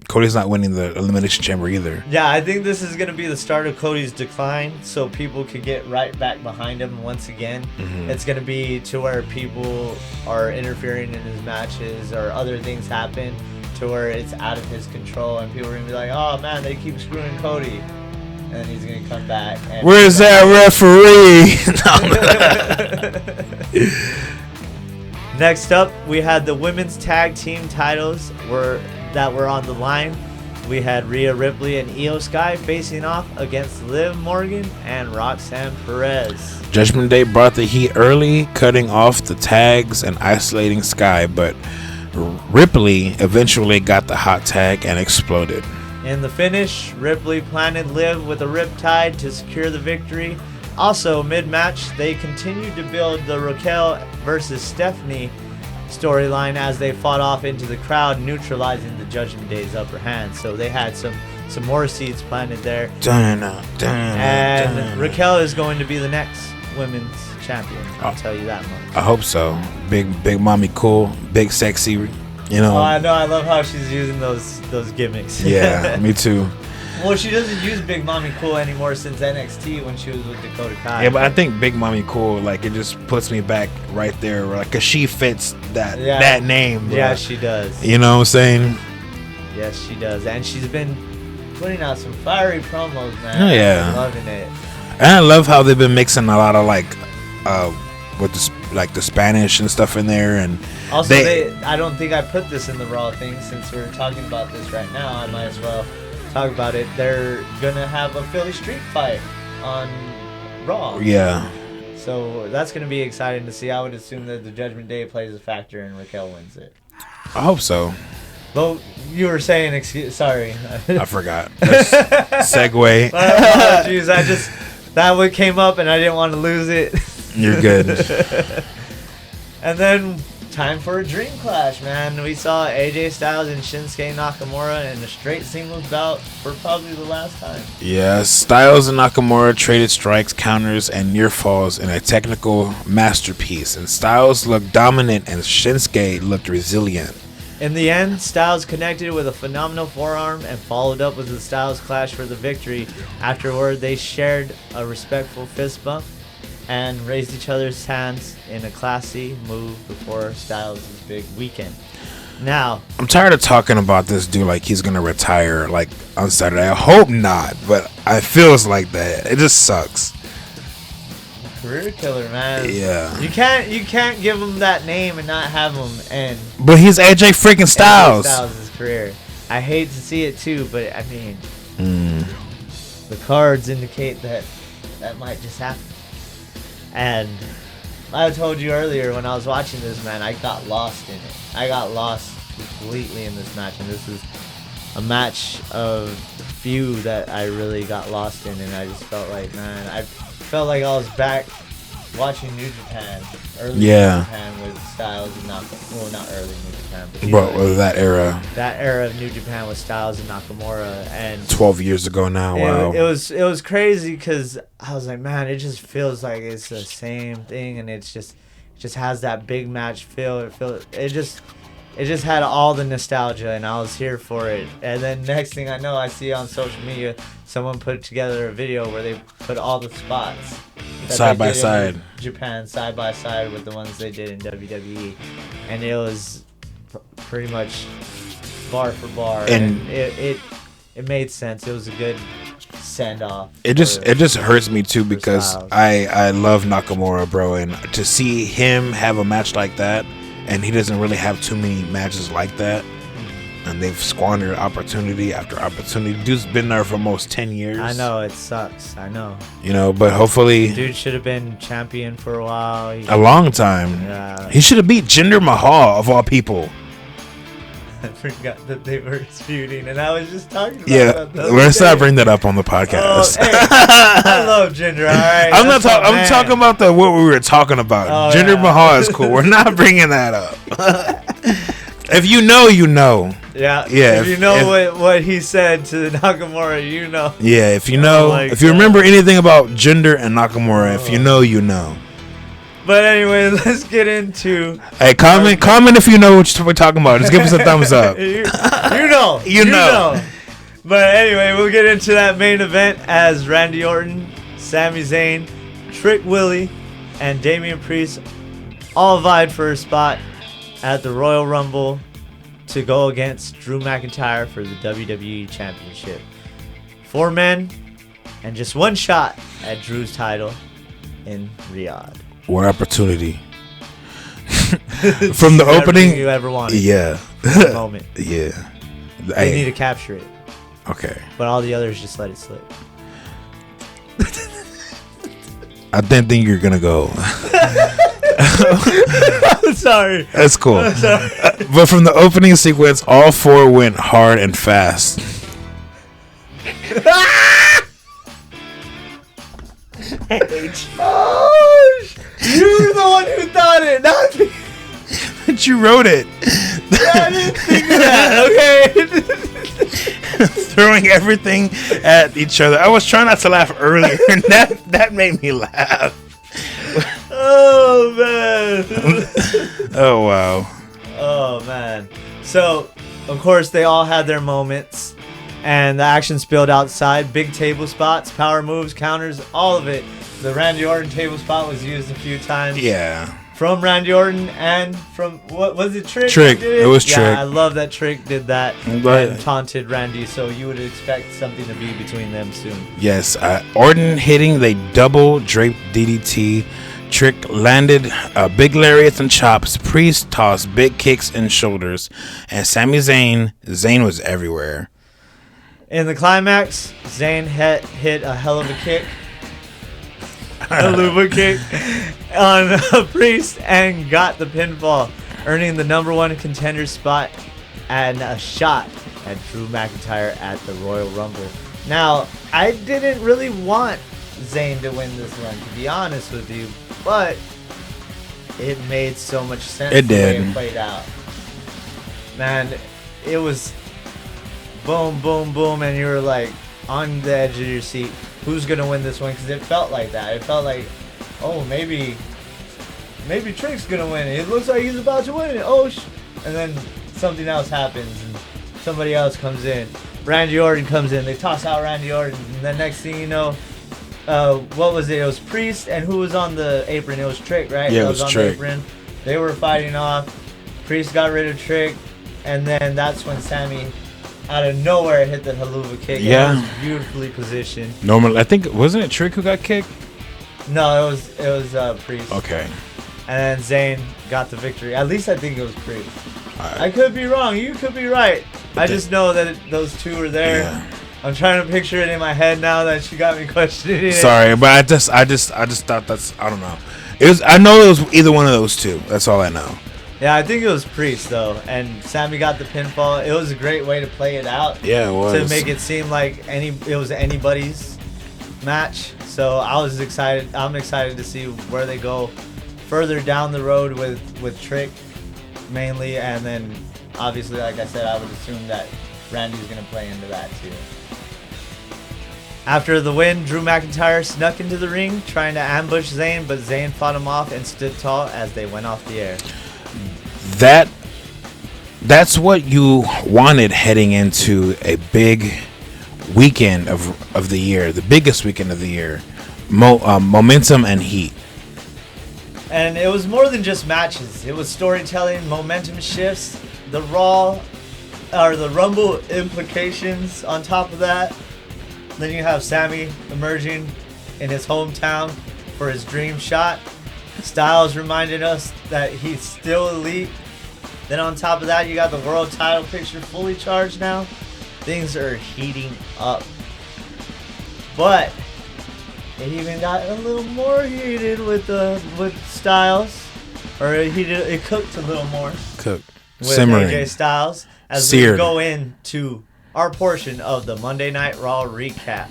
Cody's not winning the Elimination Chamber either. Yeah, I think this is going to be the start of Cody's decline, so people could get right back behind him once again. Mm-hmm. It's going to be to where people are interfering in his matches or other things happen to where it's out of his control, and people are going to be like, oh man, they keep screwing Cody. And then he's going to come back. And where's that referee? Next up, we had the women's tag team titles that were on the line. We had Rhea Ripley and Io Sky facing off against Liv Morgan and Roxanne Perez. Judgment Day brought the heat early, cutting off the tags and isolating Sky, but Ripley eventually got the hot tag and exploded. In the finish, Ripley planted Liv with a riptide to secure the victory. Also, mid-match, they continued to build the Raquel versus Stephanie storyline as they fought off into the crowd, neutralizing the Judgment Day's upper hand. So they had some more seeds planted there. And Raquel is going to be the next women's champion. I'll tell you that much. I hope so. Big mommy cool, big sexy. You know. Oh, I know. I love how she's using those gimmicks. Yeah, me too. Well, she doesn't use Big Mommy Cool anymore since NXT when she was with Dakota Kai. Yeah, but I think Big Mommy Cool, like, it just puts me back right there, like, cause she fits that name. Bro. Yeah, she does. You know what I'm saying? Yes, she does, and she's been putting out some fiery promos, man. Oh yeah, I'm loving it. And I love how they've been mixing a lot of with the Spanish and stuff in there, and also I don't think I put this in the Raw thing since we're talking about this right now. I might as well talk about it. They're gonna have a Philly Street fight on Raw. Yeah. So that's gonna be exciting to see. I would assume that the Judgment Day plays a factor and Raquel wins it. I hope so. Well, you were saying, sorry. I forgot. Segue. My apologies. That one came up and I didn't want to lose it. You're good. And then time for a dream clash, man. We saw AJ Styles and Shinsuke Nakamura in a straight singles bout for probably the last time. Yeah, Styles and Nakamura traded strikes, counters, and near falls in a technical masterpiece. And Styles looked dominant and Shinsuke looked resilient. In the end, Styles connected with a phenomenal forearm and followed up with the Styles Clash for the victory. Afterward, they shared a respectful fist bump and raised each other's hands in a classy move before Styles' big weekend. Now, I'm tired of talking about this dude like he's gonna retire like on Saturday. I hope not, but it feels like that. It just sucks. Career killer, man. Yeah. You can't give him that name and not have him end. But he's AJ freaking Styles. AJ Styles' career. I hate to see it too, but I mean, the cards indicate that might just happen. And I told you earlier when I was watching this, man, I got lost in it. I got lost completely in this match, and this is a match of few that I really got lost in, and I just felt like, man, I felt like I was back watching New Japan, early New Japan with Styles and Nakamura. Well, not early New Japan, but was that era. That era of New Japan with Styles and Nakamura, and 12 years ago now. Wow. It was crazy because I was like, man, it just feels like it's the same thing, and it just has that big match feel. It just had all the nostalgia, and I was here for it. And then next thing I know, I see on social media someone put together a video where they put all the spots side by side, Japan side by side with the ones they did in WWE, and it was pretty much bar for bar, and it made sense. It was a good send off. It just hurts me too because I love Nakamura, bro, and to see him have a match like that, and he doesn't really have too many matches like that. And they've squandered opportunity after opportunity. Dude's been there for almost 10 years. I know, it sucks. I know. You know, but hopefully... Dude should have been champion for a while. A long time. Yeah. He should have beat Jinder Mahal, of all people. I forgot that they were feuding, and I was just talking about that. Let's not bring that up on the podcast. Oh, hey, I love Jinder, all right? I'm talking about what we were talking about. Jinder Mahal is cool. We're not bringing that up. If you know, you know. Yeah. If you know what he said to Nakamura, you know. Yeah, if you know, if you remember anything about Jinder and Nakamura, if you know, you know. But anyway, let's get into. Hey, comment if you know what we're talking about. Just give us a thumbs up. you know. You know. But anyway, we'll get into that main event as Randy Orton, Sami Zayn, Trick Willie, and Damian Priest all vied for a spot at the Royal Rumble to go against Drew McIntyre for the WWE Championship. 4 men and just one shot at Drew's title in Riyadh. What opportunity. From the opening you ever wanted. Yeah. Moment. Yeah. They need to capture it. Okay. But all the others just let it slip. I didn't think you're gonna go. Sorry. That's cool. Sorry. But from the opening sequence, all 4 went hard and fast. Oh, you're the one who thought it, not me. But you wrote it. I didn't think of that. Okay. Throwing everything at each other. I was trying not to laugh earlier, and that made me laugh. Oh man. Oh wow. Oh man. So, of course, they all had their moments, and the action spilled outside. Big table spots, power moves, counters, all of it. The Randy Orton table spot was used a few times. Yeah. From Randy Orton and from, what was it, Trick? Trick. It was Trick. Yeah, I love that Trick did that But, and taunted Randy, so you would expect something to be between them soon. Yes. Orton hitting the double draped DDT. Trick landed big lariats and chops. Priest tossed big kicks and shoulders. And Sami Zayn was everywhere. In the climax, Zayn hit a hell of a kick. A luva kick on Priest and got the pinfall, earning the #1 contender spot and a shot at Drew McIntyre at the Royal Rumble. Now, I didn't really want Zayn to win this one, to be honest with you, but it made so much sense. It did. The way it played out. Man, it was boom, boom, boom, and you were like on the edge of your seat. Who's gonna win this one? Because it felt like that. It felt like, oh, maybe Trick's gonna win it. It looks like he's about to win it. Oh, and then something else happens, and somebody else comes in. Randy Orton comes in. They toss out Randy Orton, and the next thing you know, what was it? It was Priest, and who was on the apron? It was Trick, right? Yeah, it was on Trick. The apron. They were fighting off. Priest got rid of Trick, and then that's when Sami, out of nowhere, hit the haluva kick. Yeah. It was beautifully positioned. Normally, I think, wasn't it Trick who got kicked? No, it was Priest. Okay. And then Zayn got the victory. At least I think it was Priest. Right. I could be wrong. You could be right. I just know that those two were there. Yeah. I'm trying to picture it in my head now that she got me questioning it. Sorry, but I just thought that's, I don't know. I know it was either one of those two. That's all I know. Yeah, I think it was Priest though, and Sami got the pinfall. It was a great way to play it out. Yeah, it was. To make it seem like it was anybody's match. So I was excited. I'm excited to see where they go further down the road with Trick mainly, and then obviously, like I said, I would assume that Randy's gonna play into that too. After the win, Drew McIntyre snuck into the ring trying to ambush Zayn, but Zayn fought him off and stood tall as they went off the air. That's what you wanted heading into a big weekend of the year, the biggest weekend of the year. Momentum and heat. And it was more than just matches. It was storytelling, momentum shifts, the Raw or the Rumble implications on top of that. Then you have Sami emerging in his hometown for his dream shot. Styles reminded us that he's still elite. Then on top of that, you got the world title picture fully charged now. Things are heating up. But it even got a little more heated with Styles. Or it cooked a little more. Cooked. With Simmering. AJ Styles. As Seared. we go into our portion of the Monday Night Raw recap.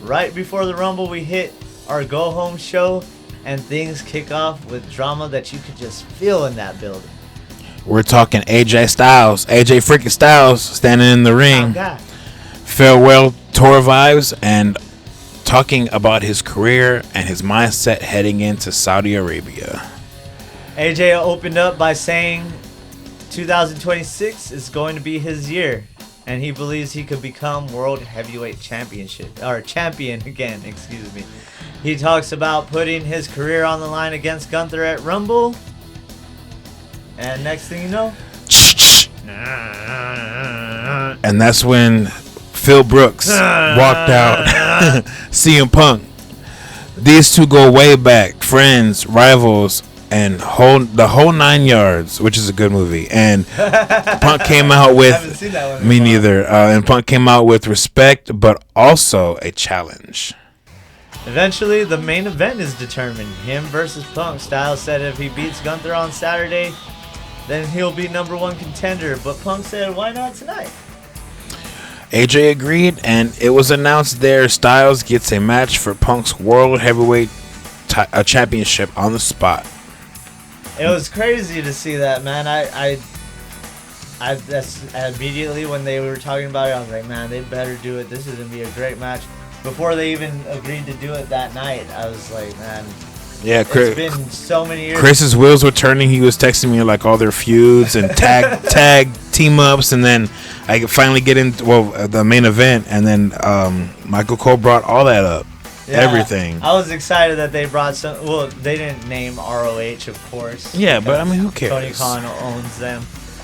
Right before the Rumble, we hit our go-home show. And things kick off with drama that you could just feel in that building. We're talking AJ Styles. AJ freaking Styles standing in the ring. Farewell tour vibes and talking about his career and his mindset heading into Saudi Arabia. AJ opened up by saying 2026 is going to be his year. And he believes he could become World Heavyweight champion again, excuse me. He talks about putting his career on the line against Gunther at Rumble. And next thing you know... And that's when Phil Brooks walked out. CM Punk. These two go way back. Friends, rivals, and the whole 9 yards, which is a good movie. And Punk came out with... I haven't seen that one. Me neither. And Punk came out with respect, but also a challenge. Eventually, the main event is determined. Him versus Punk. Styles said if he beats Gunther on Saturday, then he'll be #1 contender. But Punk said, why not tonight? AJ agreed, and it was announced there Styles gets a match for Punk's World Heavyweight Championship on the spot. It was crazy to see that, man. I that's immediately when they were talking about it, I was like, man, they better do it. This is going to be a great match. Before they even agreed to do it that night, I was like, man, yeah, it's been so many years. Chris's wheels were turning. He was texting me like all their feuds and tag team ups, and then I could finally get into the main event, and then Michael Cole brought all that up. Yeah, everything. I was excited that they brought some. Well, they didn't name ROH, of course. Yeah, but I mean, who cares? Tony Khan owns them.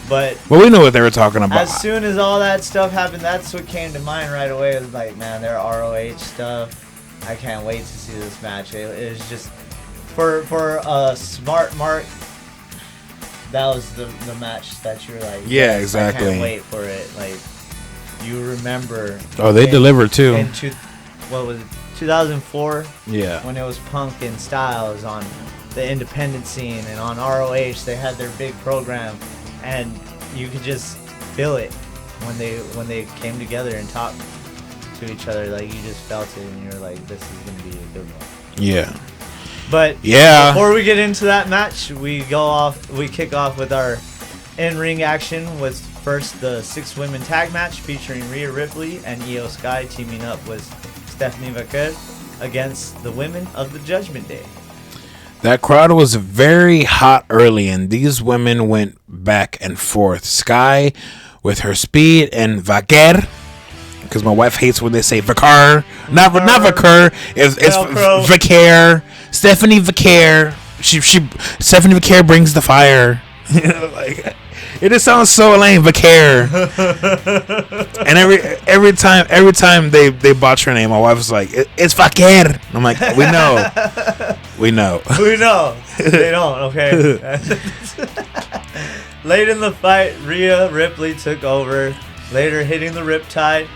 But well, we know what they were talking about. As soon as all that stuff happened, that's what came to mind right away. It was like, man, their ROH stuff. I can't wait to see this match. It was just for a smart mark. That was the match that you're like, yeah, exactly. I can't wait for it. Like, you remember? Oh, they delivered too. What was it? 2004. Yeah. When it was Punk and Styles on the independent scene, and on ROH they had their big program. And you could just feel it when they came together and talked to each other. Like, you just felt it, and you're like, this is gonna be a good one. Yeah. But yeah, before we get into that match, we kick off with our in-ring action. With first the 6-women tag match featuring Rhea Ripley and Io Sky teaming up with Stephanie Vaquer against the women of the Judgment Day. That crowd was very hot early, and these women went back and forth. Sky with her speed, and Vaquer, because my wife hates when they say Vaquer. Not Vaquer. It's Vaquer. Stephanie Vaquer. Stephanie Vaquer brings the fire. Like, it just sounds so lame, Vaquer. And every time they botch her name, my wife was like, "It's Vaquer." I'm like, we know. We know. They don't, okay? Late in the fight, Rhea Ripley took over, later hitting the Riptide,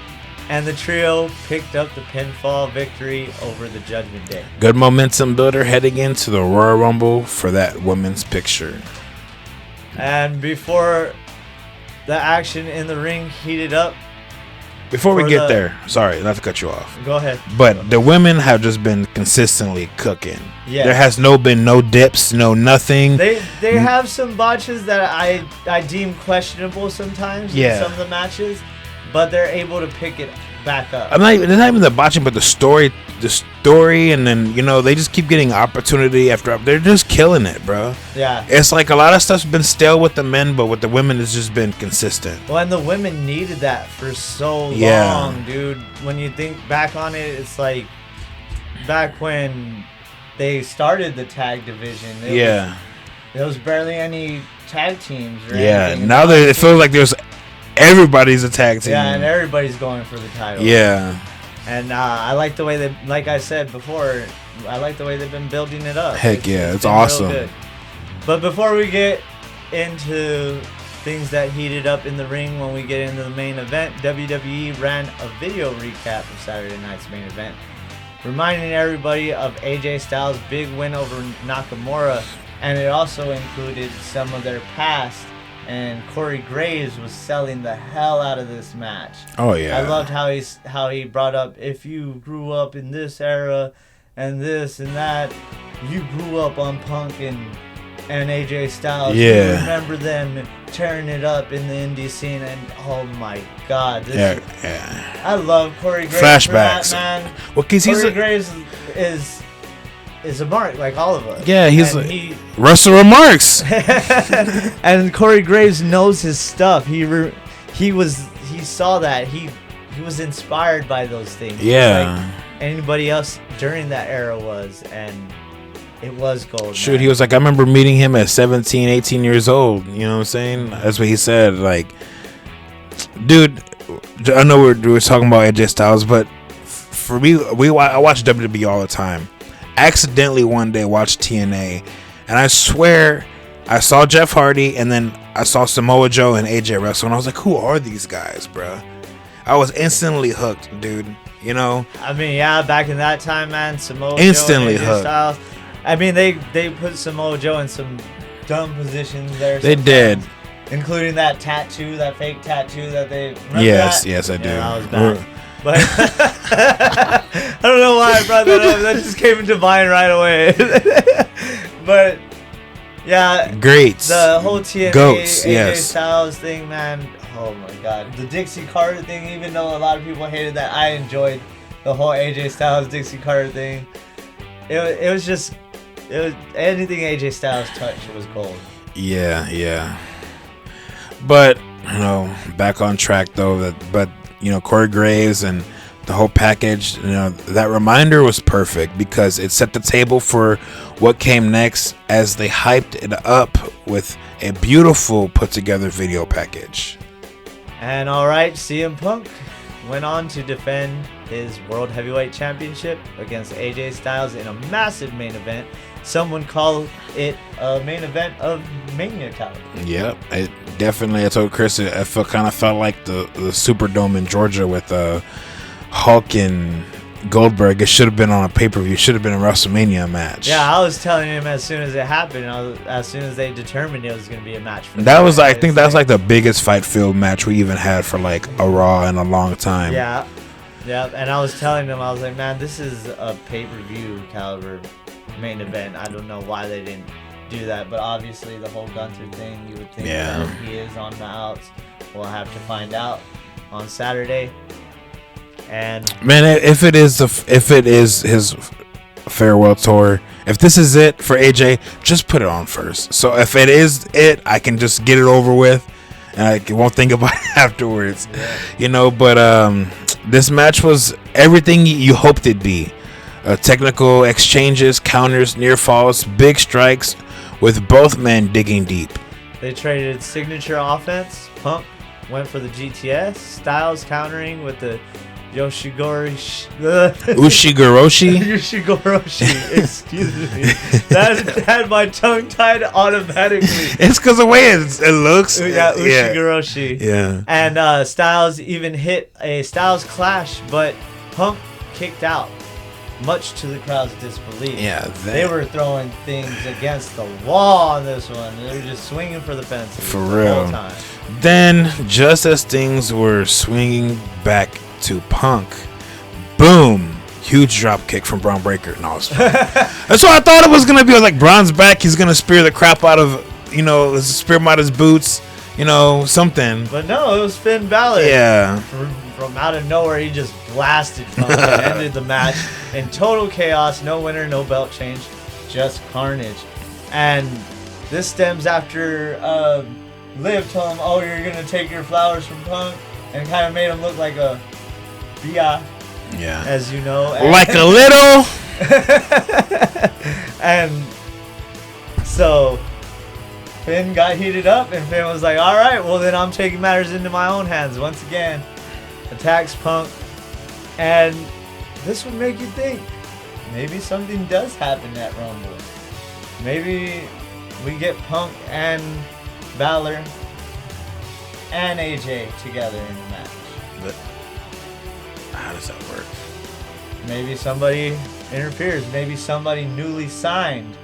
and the trio picked up the pinfall victory over the Judgment Day. Good momentum builder heading into the Royal Rumble for that women's picture. And before the action in the ring heated up. Before we get there, sorry, not to cut you off. Go ahead. But the women have just been consistently cooking. Yeah. There has been no dips, no nothing. They have some botches that I deem questionable sometimes in some of the matches, but they're able to pick it back up. It's not even the botching, but the story, and then they just keep getting opportunity after. They're just killing it, bro. Yeah, it's like a lot of stuff's been stale with the men, but with the women, it's just been consistent. Well, and the women needed that for so long, dude. When you think back on it, it's like back when they started the tag division. There was barely any tag teams. Or anything. Now it feels like everybody's a tag team. Yeah, and everybody's going for the title. Yeah. And I like the way like I said before, I like the way they've been building it up. Heck it's awesome. Good. But before we get into things that heated up in the ring when we get into the main event, WWE ran a video recap of Saturday night's main event, reminding everybody of AJ Styles' big win over Nakamura, and it also included some of their past. And Corey Graves was selling the hell out of this match. Oh yeah, I loved how he brought up, if you grew up in this era and this and that, you grew up on Punk and AJ Styles. Yeah, you remember them tearing it up in the indie scene, and oh my God, I love Corey Graves. Flashbacks, for that, man. Well, because Corey Graves is a mark like all of us. Yeah, he's like Wrestle WreMarks. And Corey Graves knows his stuff. He saw that. He was inspired by those things. Yeah. Like anybody else during that era was, and it was gold. Shoot, man. he was like, I remember meeting him at 17, 18 years old. You know what I'm saying? That's what he said. Like, dude, I know we're talking about AJ Styles, but for me, I watch WWE all the time. Accidentally one day watched TNA, and I swear I saw Jeff Hardy, and then I saw Samoa Joe and AJ wrestle, and I was like, who are these guys, bro? I was instantly hooked, dude. I mean, yeah, back in that time, man, Samoa instantly Joe and AJ hooked. Styles. I mean, they put Samoa Joe in some dumb positions there. They did, including that fake tattoo that they. Yes, that? yes, I do. That was bad. But I don't know why I brought that up. That just came into mind right away. But yeah, great. The whole TNA Goats, AJ Styles thing, man. Oh my God, the Dixie Carter thing. Even though a lot of people hated that, I enjoyed the whole AJ Styles Dixie Carter thing. It was anything AJ Styles touched was gold. Yeah. But back on track though. Corey Graves and the whole package, that reminder was perfect because it set the table for what came next as they hyped it up with a beautiful put together video package. And alright, CM Punk went on to defend his World Heavyweight Championship against AJ Styles in a massive main event. Some would call it a main event of Mania caliber. Yep, it definitely. I told Chris it kind of felt like the Superdome in Georgia with Hulk and Goldberg. It should have been on a pay-per-view. It should have been a WrestleMania match. Yeah, I was telling him as soon as it happened, as soon as they determined it was going to be a match. For that was, I think, that was like the biggest fight field match we even had for like a Raw in a long time. Yeah. And I was telling him, I was like, man, this is a pay-per-view caliber main event. I don't know why they didn't do that, but obviously the whole Gunther thing, you would think that he is on the outs. We'll have to find out on Saturday. And man, if it is his farewell tour, if this is it for AJ, just put it on first. So if it is it, I can just get it over with, and I won't think about it afterwards. Yeah. But this match was everything you hoped it'd be. Technical exchanges, counters, near falls, big strikes, with both men digging deep. They traded signature offense. Punk went for the GTS. Styles countering with the Ushigoroshi. Excuse me. That had my tongue tied automatically. It's because the way it looks. Yeah, Ushigoroshi. Yeah. And Styles even hit a Styles clash, but Punk kicked out. much to the crowd's disbelief. Yeah, they were throwing things against the wall on this one. They were just swinging for the fences for the real. whole time. Then, just as things were swinging back to Punk, boom. Huge drop kick from Braun Breaker. No, that's what I thought it was going to be. I was like, Braun's back. He's going to spear the crap out of, spear him out his boots, something. But no, it was Finn Balor. Yeah. From out of nowhere, he just blasted Punk and ended the match in total chaos. No winner, no belt change, just carnage. And this stems after Liv told him, oh, you're going to take your flowers from Punk, and kind of made him look like a B.I. Yeah. As you know. Like a little. And so Finn got heated up, and Finn was like, all right, well, then I'm taking matters into my own hands once again. Attacks Punk. And this would make you think maybe something does happen at Rumble. Maybe we get Punk and Balor and AJ together in the match. But how does that work? Maybe somebody interferes. Maybe somebody newly signed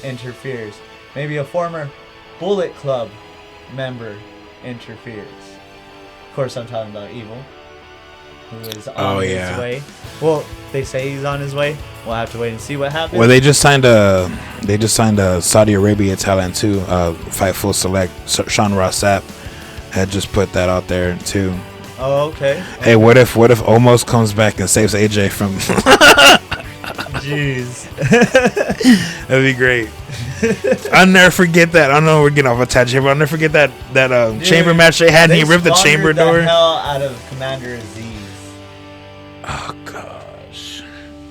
interferes. Maybe a former Bullet Club member interferes. Of course, I'm talking about Evil, who is on his way. Well, they say he's on his way. We'll have to wait and see what happens. Well, they just signed a Saudi Arabia talent too. Fightful Select. Sean Ross Sapp had just put that out there too. Oh, okay. Hey, what if Omos comes back and saves AJ from? Jeez, that'd be great. I'll never forget that. I know we're getting off a tangent, but I'll never forget that Dude, chamber match they had, and he ripped the chamber door. The hell out of Commander Aziz. Oh gosh.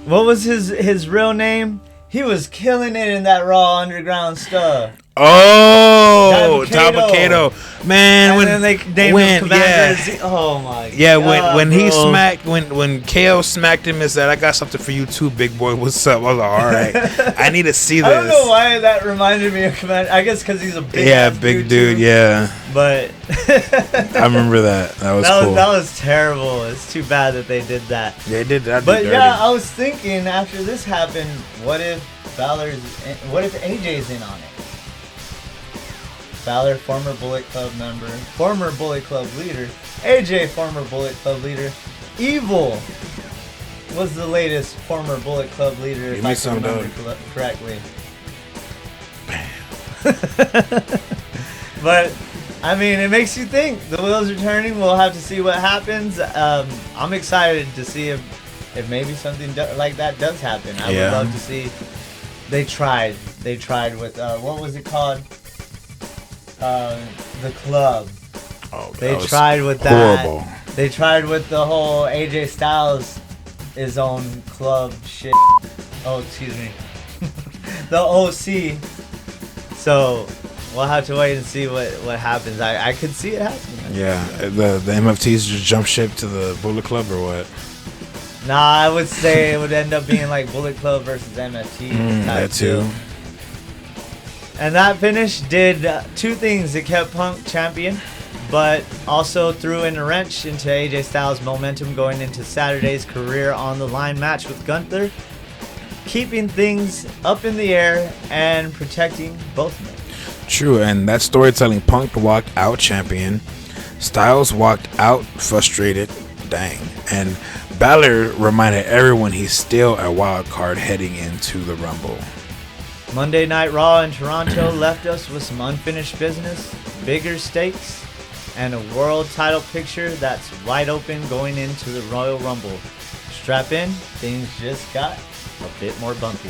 What was his real name? He was killing it in that Raw Underground stuff. Oh, Dabba-Kato. Man, and then they named him Commander Aziz. Oh my god. Yeah, when he smacked when KO smacked him and said, I got something for you too, big boy. What's up? I was like, all right. I need to see this. I don't know why that reminded me of Commander. I guess because he's a big dude, yeah. But I remember that. That was cool. That was terrible. It's too bad that they did that. They did that. But yeah, I was thinking after this happened, what if AJ's in on it? Balor, former Bullet Club member, former Bullet Club leader. AJ, former Bullet Club leader. Evil was the latest former Bullet Club leader, if I can remember correctly. But, I mean, it makes you think. The wheels are turning. We'll have to see what happens. I'm excited to see if maybe something like that does happen. I would love to see. They tried with, what was it called? The Club. Oh, they tried with that. Horrible. They tried with the whole AJ Styles his own club shit. Oh, excuse me. The OC. So we'll have to wait and see what happens. I could see it happening. Yeah, the MFTs just jump ship to the Bullet Club or what? Nah, I would say it would end up being like Bullet Club versus MFT. That too. And that finish did two things. It kept Punk champion, but also threw in a wrench into AJ Styles' momentum going into Saturday's career on the line match with Gunther, keeping things up in the air and protecting both men. True, and that storytelling, Punk walked out champion, Styles walked out frustrated, dang, and Balor reminded everyone he's still a wild card heading into the Rumble. Monday Night Raw in Toronto left us with some unfinished business, bigger stakes, and a world title picture that's wide open going into the Royal Rumble. Strap in, things just got a bit more bumpy.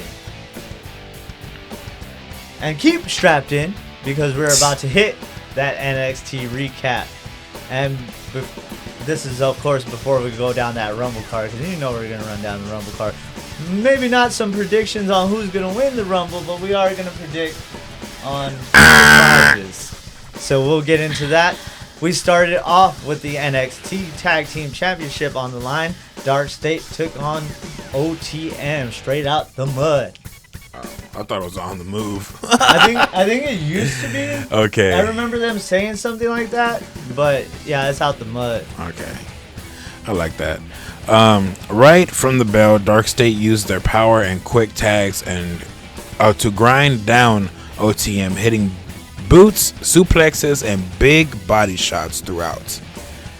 And keep strapped in, because we're about to hit that NXT recap. And this is, of course, before we go down that Rumble card, because you know we're going to run down the Rumble card. Maybe not some predictions on who's going to win the Rumble, but we are going to predict on matches. So we'll get into that. We started off with the NXT Tag Team Championship on the line. Dark State took on OTM straight out the mud. I thought it was on the move. I think it used to be. Okay. I remember them saying something like that, but yeah, it's out the mud. Okay. I like that. Right from the bell, Dark State used their power and quick tags and to grind down OTM, hitting boots, suplexes, and big body shots throughout.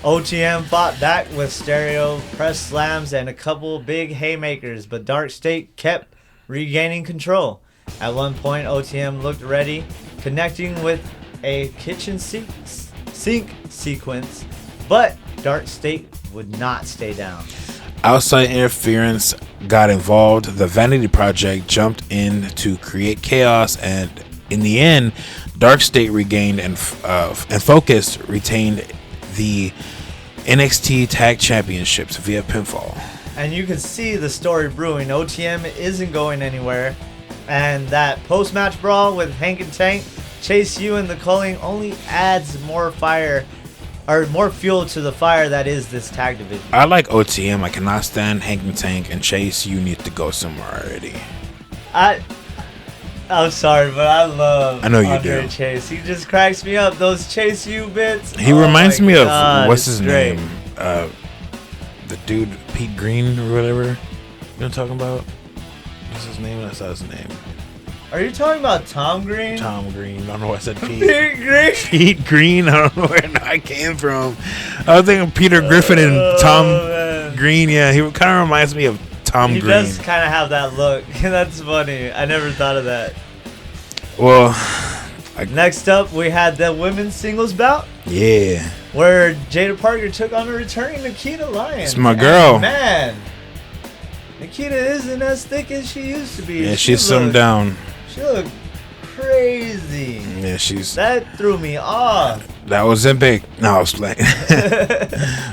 OTM fought back with stereo press slams and a couple big haymakers, but Dark State kept regaining control. At one point, OTM looked ready, connecting with a kitchen sink sequence, but Dark State would not stay down. Outside interference got involved. The Vanity Project jumped in to create chaos, and in the end, Dark State regained and Focus retained the NXT Tag Championships via pinfall. And you can see the story brewing. OTM isn't going anywhere, and that post-match brawl with Hank and Tank, Chase U and the Culling only adds more fire, or more fuel to the fire that is this tag division. I like OTM. I cannot stand Hank and Tank, and Chase U need to go somewhere already. I'm sorry, but I love Andre do. Chase. He just cracks me up. Those Chase U bits. He reminds me of what's his great. name? The dude Pete Green or whatever. You know what I'm talking about? What's his name? That's not his name. Are you talking about Tom Green? Tom Green. I don't know why I said Pete. Pete Green. Pete Green. I don't know where I came from. I was thinking Peter Griffin and Tom Green. Yeah, he kind of reminds me of Tom Green. He does kind of have that look. That's funny. I never thought of that. Well, next up, we had the women's singles bout. Yeah. Where Jada Parker took on a returning Nikita Lyons. It's my girl. And man, Nikita isn't as thick as she used to be. Yeah, she's slimmed down. She looked crazy. Yeah, that threw me off. That wasn't big. No, I was playing.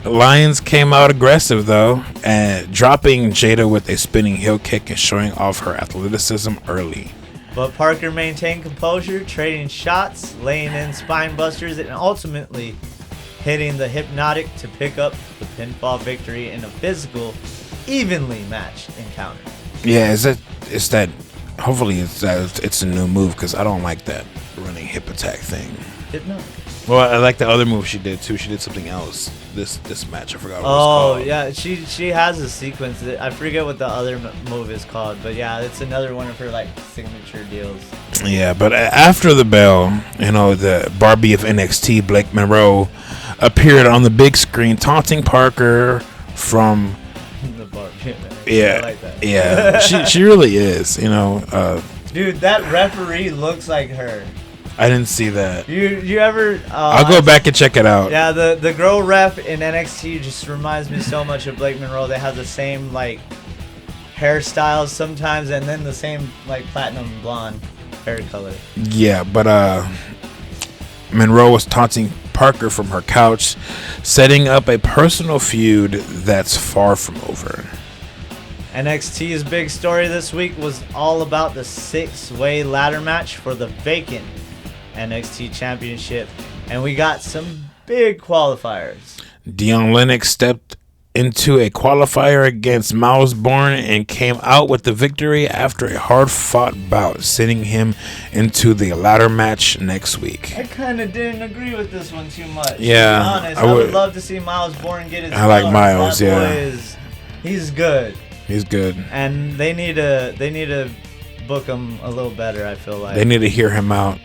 Lions came out aggressive though, and dropping Jada with a spinning heel kick and showing off her athleticism early. But Parker maintained composure, trading shots, laying in spine busters, and ultimately hitting the Hypnotic to pick up the pinfall victory in a physical, evenly matched encounter. Yeah, hopefully it's a new move, because I don't like that running hip attack thing. Hypnotic. Well, I like the other move she did too. She did something else this match. I forgot what it was called. Oh yeah, she has a sequence that I forget what the other move is called, but yeah, it's another one of her like signature deals. Yeah, but after the bell, the Barbie of NXT, Blake Monroe, appeared on the big screen taunting Parker from the Barbie. Yeah, I like that. Yeah, she really is. Dude, that referee looks like her. I didn't see that. You ever? I'll go back and check it out. Yeah, the girl ref in NXT just reminds me so much of Blake Monroe. They have the same like hairstyles sometimes, and then the same like platinum blonde hair color. Yeah, but Monroe was taunting Parker from her couch, setting up a personal feud that's far from over. NXT's big story this week was all about the 6-way ladder match for the vacant NXT Championship, and we got some big qualifiers. Dion Lennox stepped into a qualifier against Miles Bourne and came out with the victory after a hard-fought bout, sending him into the ladder match next week. I kind of didn't agree with this one too much. Yeah, to be honest, I would love to see Miles Bourne get his. I like Miles. Yeah, he's good. He's good. And they need to book him a little better, I feel like. They need to hear him out.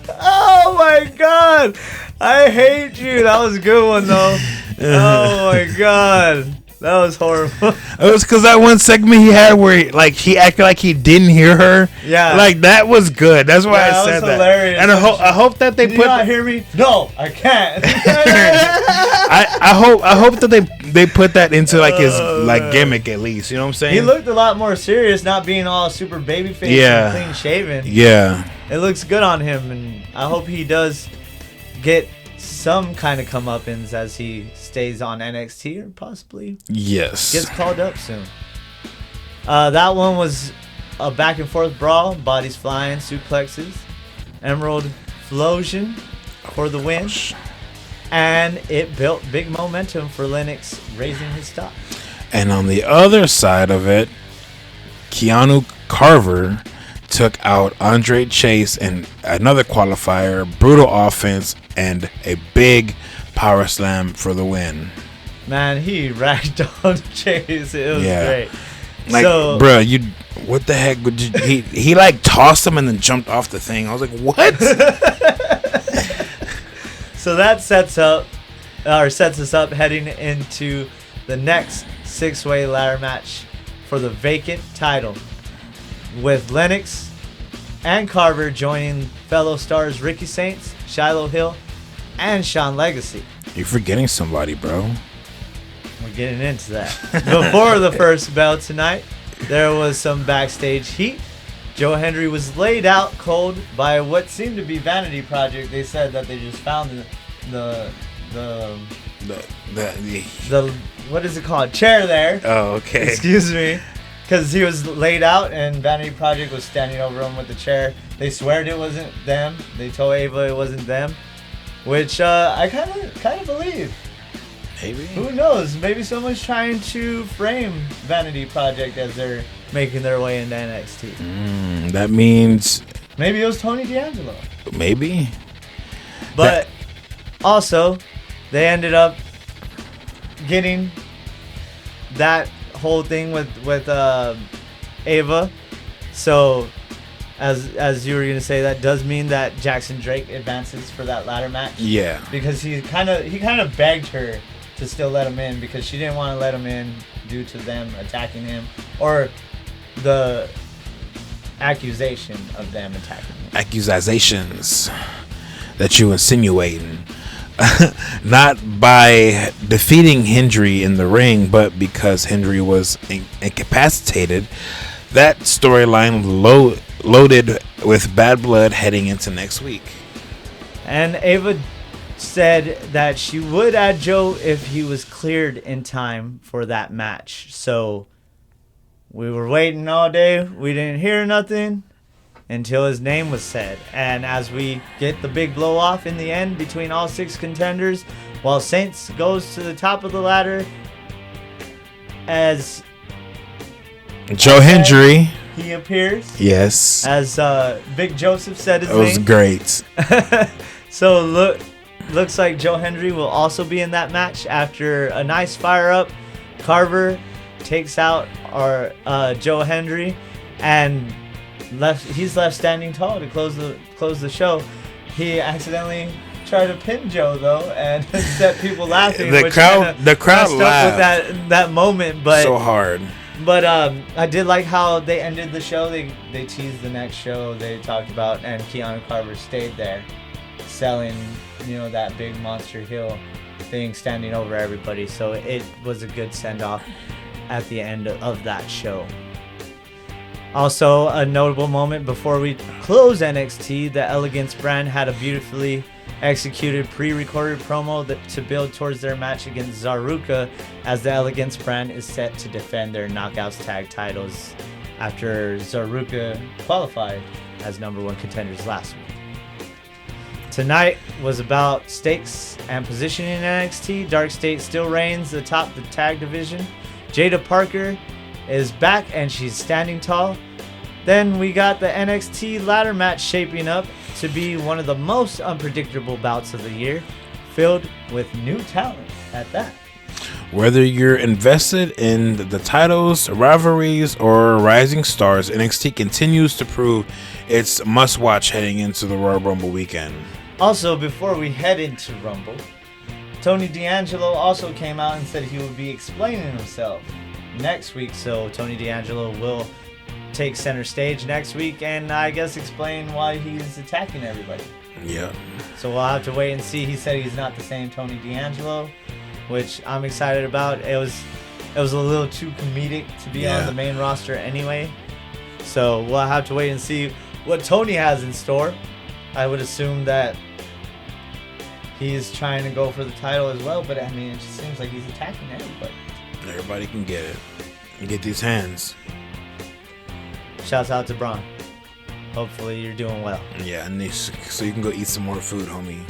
Oh my god! I hate you. That was a good one though. Oh my god. That was horrible. It was because that one segment he had where he acted like he didn't hear her. Yeah. Like, that was good. That's why I said that. Was hilarious. And I hope that they Can you not hear me? No, I can't. I hope that they put that into like his gimmick at least. You know what I'm saying? He looked a lot more serious, not being all super babyface and clean shaven. Yeah. It looks good on him, and I hope he does get some kind of comeuppance as he stays on NXT or possibly gets called up soon. That one was a back and forth brawl, bodies flying, suplexes, Emerald Flosion for the win, and it built big momentum for Lennox, raising his stock. And on the other side of it, Keanu Carver took out Andre Chase in another qualifier, brutal offense, and a big power slam for the win. Man, he ragdolled Chase. It was great. Like, so, bro, what the heck would you? He like tossed him and then jumped off the thing. I was like, what? So that sets us up heading into the next 6-way ladder match for the vacant title, with Lennox and Carver joining fellow stars Ricky Saints, Shiloh Hill, and Shawn Legacy. You're forgetting somebody, bro. We're getting into that. Before the first bell tonight, there was some backstage heat. Joe Hendry was laid out cold by what seemed to be Vanity Project. They said that they just found the what is it called? Chair there. Oh, okay. Excuse me. Because he was laid out and Vanity Project was standing over him with the chair. They swear it wasn't them. They told Ava it wasn't them, which I kind of believe. Maybe. Who knows? Maybe someone's trying to frame Vanity Project as they're making their way into NXT. That means... Maybe it was Tony D'Angelo. Maybe. But also, they ended up getting that whole thing with Ava. So, as you were going to say, that does mean that Jackson Drake advances for that ladder match. Yeah. Because he kind of begged her to still let him in because she didn't want to let him in due to them attacking him or the accusation of them attacking him. Accusations that you insinuating. Not by defeating Hendry in the ring, but because Hendry was incapacitated. That storyline loaded with bad blood heading into next week. And Ava said that she would add Joe if he was cleared in time for that match. So we were waiting all day. We didn't hear nothing until his name was said. And as we get the big blow off in the end between all 6 contenders, while Saints goes to the top of the ladder as Joe Hendry, he appears. Yes. As Big Joseph said his name. It was great. So looks like Joe Hendry will also be in that match after a nice fire up. Carver takes out Joe Hendry and he's left standing tall to close the show. He accidentally tried to pin Joe though and set people laughing. The crowd laughed with that moment, but so hard. But I did like how they ended the show. They teased the next show they talked about, and Keanu Carver stayed there, selling that big Monster Hill thing, standing over everybody. So it was a good send off at the end of that show. Also, a notable moment before we close NXT, the Elegance brand had a beautifully executed pre-recorded promo to build towards their match against Zaruka, as the Elegance brand is set to defend their Knockouts tag titles after Zaruka qualified as #1 contenders last week. Tonight was about stakes and positioning in NXT. Dark State still reigns atop the tag division. Jada Parker is back and she's standing tall. Then we got the NXT ladder match shaping up to be one of the most unpredictable bouts of the year, filled with new talent at that. Whether you're invested in the titles, rivalries, or rising stars, NXT continues to prove it's must-watch heading into the Royal Rumble weekend. Also, before we head into Rumble, Tony D'Angelo also came out and said he would be explaining himself next week. So Tony D'Angelo will take center stage next week and I guess explain why he's attacking everybody. Yeah. So we'll have to wait and see. He said he's not the same Tony D'Angelo, which I'm excited about. It was a little too comedic to be on the main roster anyway. So we'll have to wait and see what Tony has in store. I would assume that he's trying to go for the title as well, but I mean, it just seems like he's attacking everybody. Everybody can get it. You get these hands. Shouts out to Braun. Hopefully you're doing well. Yeah, and so you can go eat some more food, homie.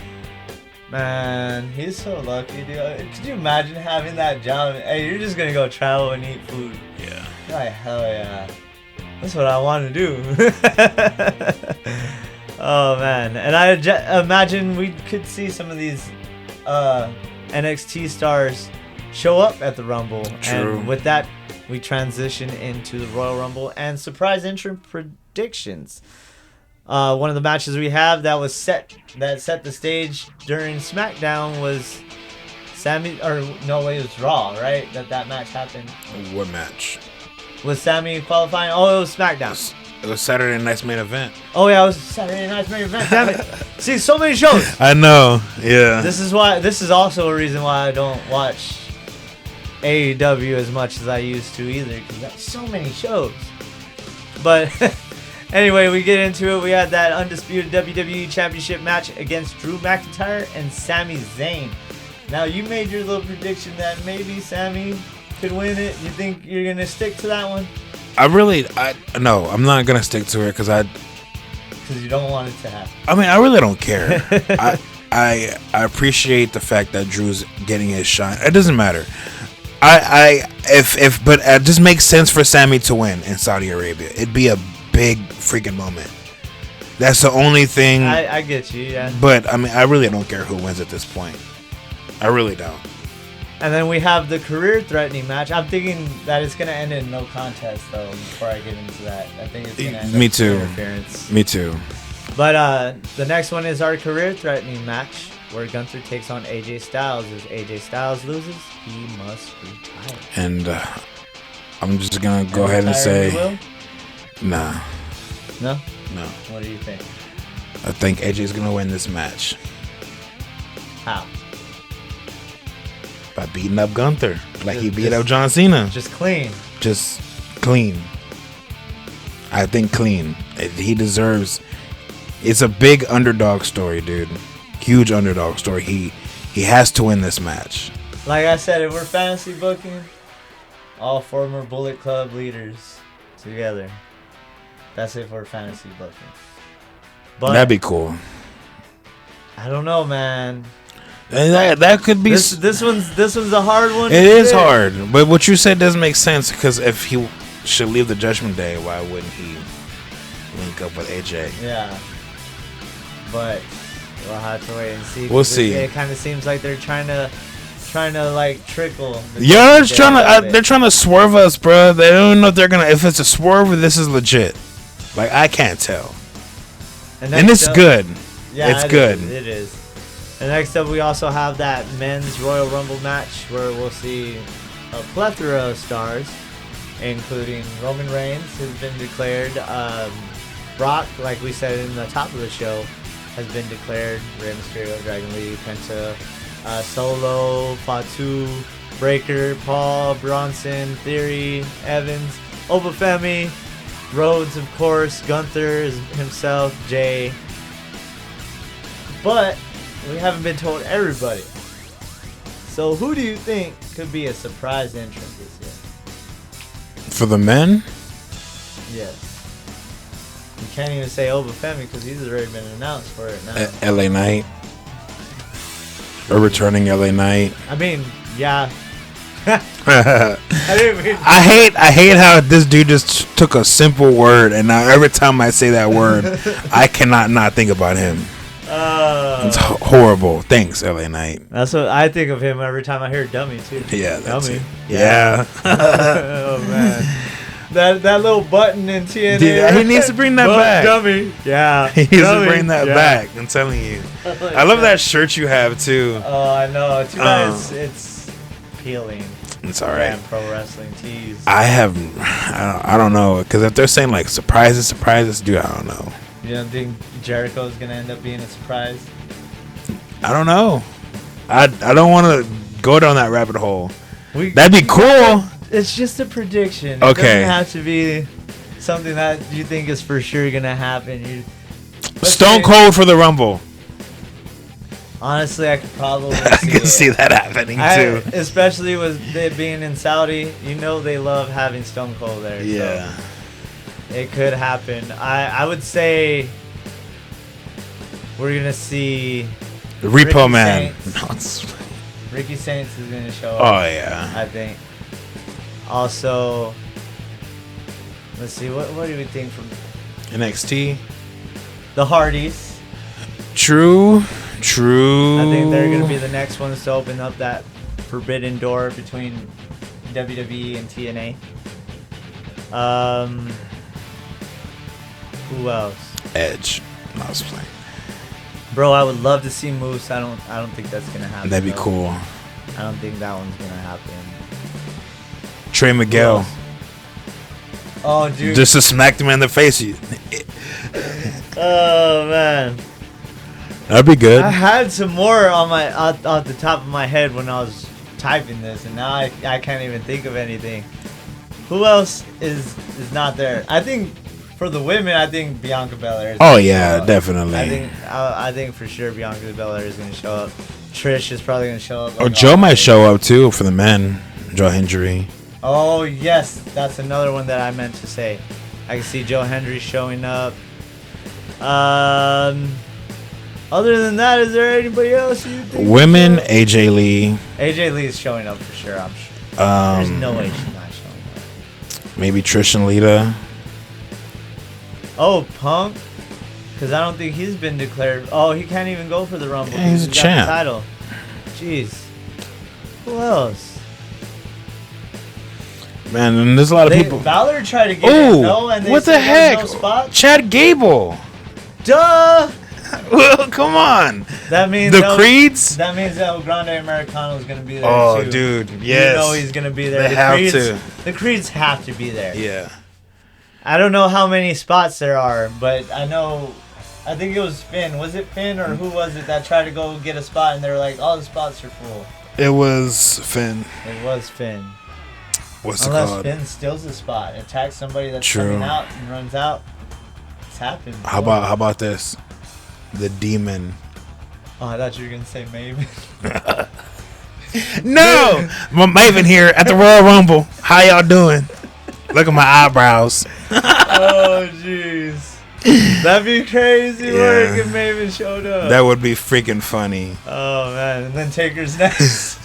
Man, he's so lucky, dude. Could you imagine having that job? Hey, you're just gonna go travel and eat food. Yeah. Like, hell yeah. That's what I want to do. Oh man, and I imagine we could see some of these NXT stars show up at the Rumble. True. And with that, we transition into the Royal Rumble and surprise entrant predictions. One of the matches we have that set the stage during SmackDown was Sami, it was Raw, right? That match happened. What match? Was Sami qualifying? Oh, it was SmackDown. It was Saturday night's main event. Oh yeah, it was Saturday night's main event. Damn it! See, so many shows. I know. Yeah. This is also a reason why I don't watch AEW as much as I used to either, because there's so many shows. But anyway, we get into it. We had that undisputed WWE Championship match against Drew McIntyre and Sami Zayn. Now, you made your little prediction that maybe Sami could win it. You think you're going to stick to that one? No, I'm not going to stick to it because you don't want it to happen. I mean, I really don't care. I appreciate the fact that Drew's getting his shine. It doesn't matter. But it just makes sense for Sami to win in Saudi Arabia. It'd be a big freaking moment. That's the only thing. I get you, yeah. But I mean, I really don't care who wins at this point. I really don't. And then we have the career-threatening match. I'm thinking that it's going to end in no contest, though, before I get into that. I think it's going to end in interference. Me too. But the next one is our career-threatening match, where Gunther takes on AJ Styles. If AJ Styles loses, he must retire. And I'm just going to go ahead and say, nah. No? No. What do you think? I think AJ's going to win this match. How? By beating up Gunther. Like he beat up John Cena. Just clean. Just clean. I think clean. He deserves... It's a big underdog story, dude. Huge underdog story. He has to win this match. Like I said, if we're fantasy booking, all former Bullet Club leaders together. That's if we're fantasy booking. But that'd be cool. I don't know, man. That could be. This one's a hard one. It is hard, but what you said doesn't make sense because if he should leave the Judgment Day, why wouldn't he link up with AJ? Yeah, but we'll have to wait and see. We'll see. It kind of seems like they're trying to like trickle. Yeah, they're trying to swerve us, bro. They don't know if they're gonna. If it's a swerve, or this is legit. Like I can't tell. And it's good. Yeah, it's good. It is. And next up, we also have that men's Royal Rumble match where we'll see a plethora of stars, including Roman Reigns, who's been declared. Brock, like we said in the top of the show, has been declared. Rey Mysterio, Dragon Lee, Penta, Solo, Fatu, Breaker, Paul, Bronson, Theory, Evans, Obafemi, Rhodes, of course, Gunther himself, Jay. But we haven't been told everybody. So who do you think could be a surprise entrant this year? For the men? Yes. You can't even say Obafemi because he's already been announced for it now. LA Knight. Or returning LA Knight. I mean, yeah. I hate how this dude just took a simple word and now every time I say that word, I cannot not think about him. It's horrible. Thanks, LA Knight. That's what I think of him every time I hear dummy too. Yeah, that's dummy. It. Yeah. Oh man, that little button in TNA. Dude, he needs to bring that back. Dummy. Yeah. He needs to bring that back. I'm telling you. I love that shirt you have too. Oh, I know. Too bad it's peeling. It's all right. Pro wrestling tees. I don't know because if they're saying like surprises, dude, I don't know. You don't think Jericho is gonna end up being a surprise? I don't know. I don't want to go down that rabbit hole. That'd be cool. It's just a prediction. Okay. It doesn't have to be something that you think is for sure gonna happen. Stone Cold for the Rumble. Honestly, I could probably see that happening too. Especially with it being in Saudi, they love having Stone Cold there. Yeah. So it could happen. I would say we're going to see the Repo Man. Ricky Saints is going to show up. Oh, yeah. I think. Also, let's see. What do we think from NXT? the Hardys. True. I think they're going to be the next ones to open up that forbidden door between WWE and TNA. Who else? Edge. No, I was playing. Bro, I would love to see Moose. I don't think that's going to happen. That'd be though. cool. I don't think that one's going to happen. Trey Miguel. Oh, dude. Just to smack him in the face. Oh, man. That'd be good. I had some more on my off the top of my head when I was typing this, and now I can't even think of anything. Who else is not there? I think for the women, I think Bianca Belair. Oh yeah, definitely. I think for sure Bianca Belair is going to show up. Trish is probably going to show up. Or Joe might show up too for the men. Joe Hendry. Oh yes, that's another one that I meant to say. I can see Joe Hendry showing up. Other than that, is there anybody else you think? Women, AJ Lee. AJ Lee is showing up for sure, I'm sure. There's no way she's not showing up. Maybe Trish and Lita. Oh, Punk? Because I don't think he's been declared. Oh, he can't even go for the Rumble. Yeah, he's a got champ. The title. Jeez. Who else? Man, and there's a lot of people. Balor tried to get in, no, and they what the said heck? there's no spot. Chad Gable. Duh! Well, come on. That means the Creeds. That means El Grande Americano is going to be there Oh, too. dude, yes. You know he's going to be there. They have to. The Creeds have to be there. Yeah. I don't know how many spots there are, but I know. I think it was Finn. Was it Finn or who was it that tried to go get a spot and they were like, all the spots are full? It was Finn. It was Finn. What's Unless it called? Finn steals the spot, attacks somebody that's True. coming out and runs out. It's happened. How about this? The Demon. Oh, I thought you were gonna say Maven. No, Maven here at the Royal Rumble. How y'all doing? Look at my eyebrows. Oh, jeez. That'd be crazy work if Maven showed up. That would be freaking funny. Oh man, and then Taker's next.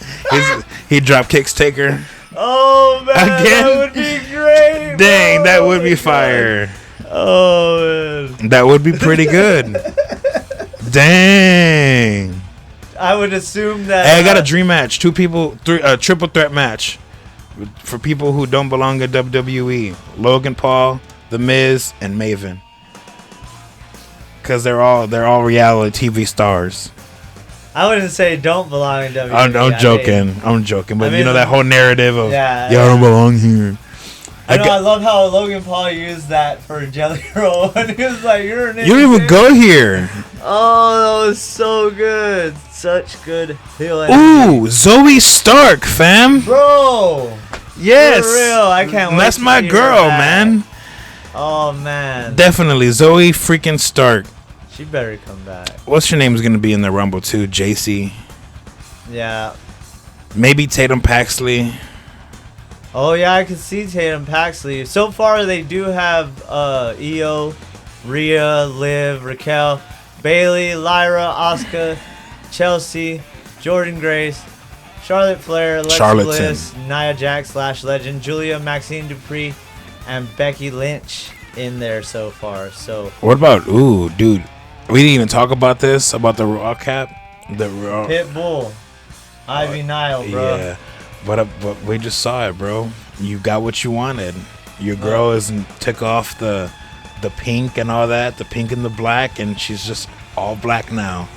He drop kicks Taker. Oh man, Again? that would be great. Dang, bro. that would be fire. Oh man, that would be pretty good. Dang. I would assume that. Hey, I got a dream match. Two people, triple threat match for people who don't belong in WWE. Logan Paul, The Miz, and Maven. Because they're all reality TV stars. I wouldn't say don't belong in WWE. I'm joking. I'm joking. But you know that whole narrative of y'all don't belong here. I love how Logan Paul used that for Jelly Roll. And he was like, you're an You don't even go here. Oh, that was so good. Such good feeling. Ooh, Zoe Stark, fam. Bro. Yes. For real. I can't wait. That's my girl, man. Oh, man. Definitely. Zoe freaking Stark. She better come back. What's your name's going to be in the Rumble, too? JC. Yeah. Maybe Tatum Paxley. Oh, yeah, I can see Tatum Paxley. So far, they do have Io, Rhea, Liv, Raquel, Bailey, Lyra, Asuka, Chelsea, Jordan Grace, Charlotte Flair, Alexa Bliss, Nia Jax / Legend, Julia, Maxine Dupree, and Becky Lynch in there so far. So what about dude? We didn't even talk about this about the Raw cap, the Raw Pitbull, Ivy Nile, bro. Yeah, but we just saw it, bro. You got what you wanted. Your girl took off the pink and all that, the pink and the black, and she's just all black now.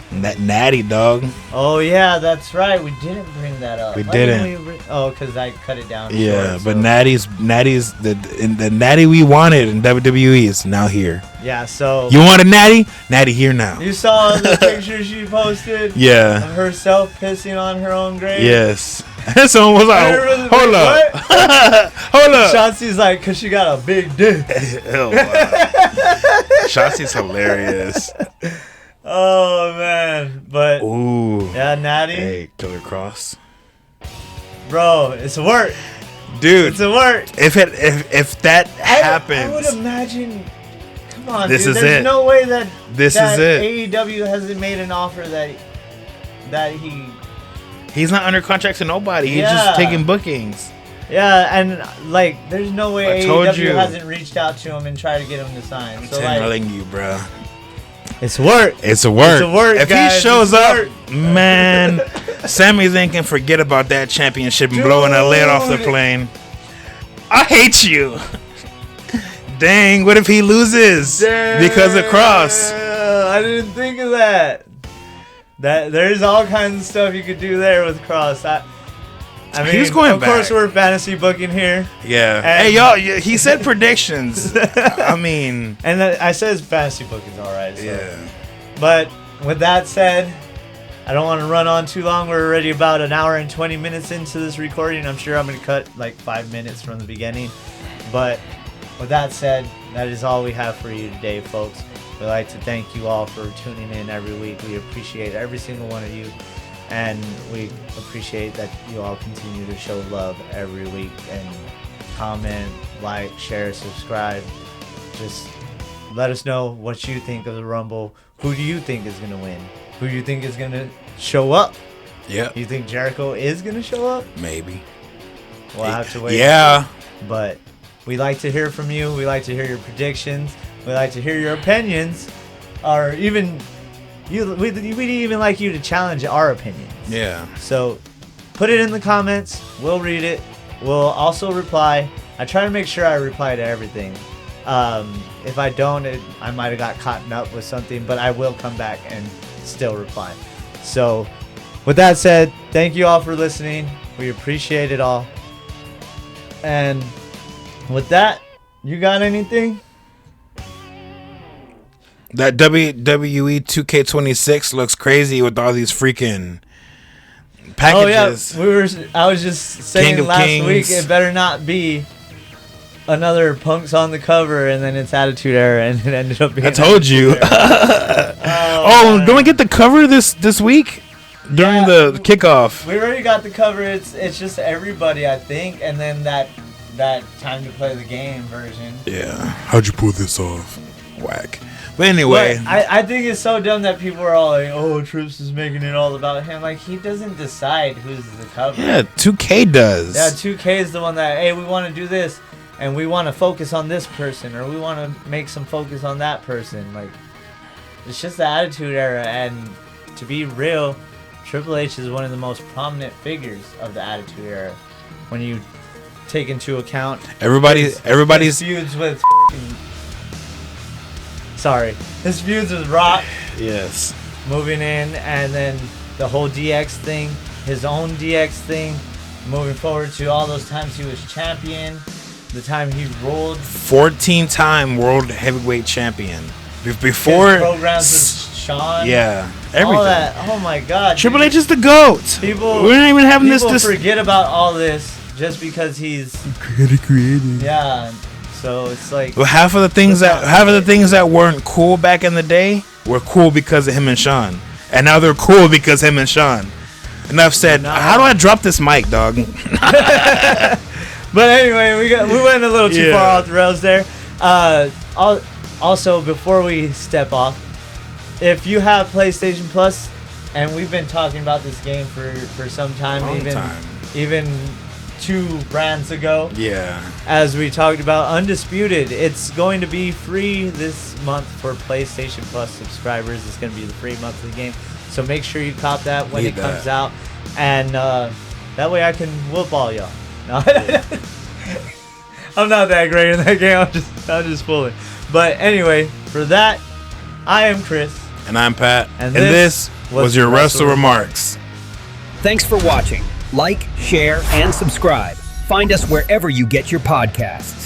And that Natty, dog. Oh yeah, that's right. We didn't bring that up. We didn't. Because I cut it down. Yeah, short, but Natty's the Natty we wanted in WWE is now here. Yeah, so you want a Natty? Natty here now. You saw the picture she posted. Yeah. Of herself pissing on her own grave. Yes. Someone was like, hold up. Hold up. Shotzi's like, because she got a big dick. Oh, wow. Shotzi's hilarious. Oh, man. But, yeah, Natty. Hey, Killer Cross. Bro, it's a work. Dude. It's a work. If that happens. I would imagine. Come on, this dude. Is There's it. no way that this that is it. AEW hasn't made an offer that he's not under contract to nobody. He's just taking bookings. Yeah, and like, there's no way I told AEW you. hasn't reached out to him and tried to get him to sign. I'm so telling you, bro. It's work. It's a work. It's a work, if guys. he shows It's up, work. man, Sami Zayn can forget about that championship and blowing a lid off the plane. I hate you. Dang, what if he loses because of Cross? I didn't think of that. There's all kinds of stuff you could do there with Cross. I mean, he's going of course, back. we're fantasy booking here. Yeah. And hey, y'all, he said predictions. I mean. And I said fantasy booking's all right. So. Yeah. But with that said, I don't want to run on too long. We're already about an hour and 20 minutes into this recording. I'm sure I'm going to cut like 5 minutes from the beginning. But with that said, that is all we have for you today, folks. We'd like to thank you all for tuning in every week. We appreciate every single one of you. And we appreciate that you all continue to show love every week and comment, like, share, subscribe. Just let us know what you think of the Rumble. Who do you think is going to win? Who do you think is going to show up? Yeah. You think Jericho is going to show up? Maybe. We'll have to wait. Yeah. But we like to hear from you. We like to hear your predictions. We like to hear your opinions. Or even, we'd even like you to challenge our opinions. Yeah. So put it in the comments. We'll read it. We'll also reply. I try to make sure I reply to everything. If I don't, I might have got caught up with something, but I will come back and still reply. So with that said, thank you all for listening. We appreciate it all. And with that, you got anything? That WWE 2K26 looks crazy with all these freaking packages. Oh yeah, I was just saying King of last Kings. week it better not be another Punk's on the cover and then it's Attitude Era and it ended up being. I told you. Oh, don't we get the cover this week during the kickoff? We already got the cover. It's just everybody, I think, and then that time to play the game version. Yeah. How'd you pull this off? Whack. But anyway, But I think it's so dumb that people are all like, "Oh, Trips is making it all about him." Like, he doesn't decide who's the cover. yeah, 2K does. Yeah, 2K is the one that, hey, we want to do this, and we want to focus on this person, or we want to make some focus on that person. Like, it's just the Attitude Era, and to be real, Triple H is one of the most prominent figures of the Attitude Era. When you take into account Everybody's his feuds with his feuds with Rock yes. moving in, and then the whole DX thing, his own DX thing, moving forward to all those times he was champion, the time he rolled 14-time world heavyweight champion. Before his programs with Shawn. yeah, everything. All that. Oh my God. Triple dude. H is the GOAT. People, we're not even having people this. forget about all this just because he's creative. yeah. So it's like Well, half of the things that weren't cool back in the day were cool because of him and Shawn, and now they're cool because him and Shawn. Enough said. How do I drop this mic, dog? But anyway, we went a little too far off the rails there. Also, before we step off, if you have PlayStation Plus, and we've been talking about this game for some time, even 2 brands ago. Yeah. As we talked about, Undisputed, it's going to be free this month for PlayStation Plus subscribers. It's going to be the free monthly game. So make sure you cop that when it comes out. And that way I can whoop all y'all. No, I'm not that great in that game. I'm just fooling. But anyway, for that, I am Chris. And I'm Pat. And this was your Wrestle WreMarks. Thanks for watching. Like, share, and subscribe. Find us wherever you get your podcasts.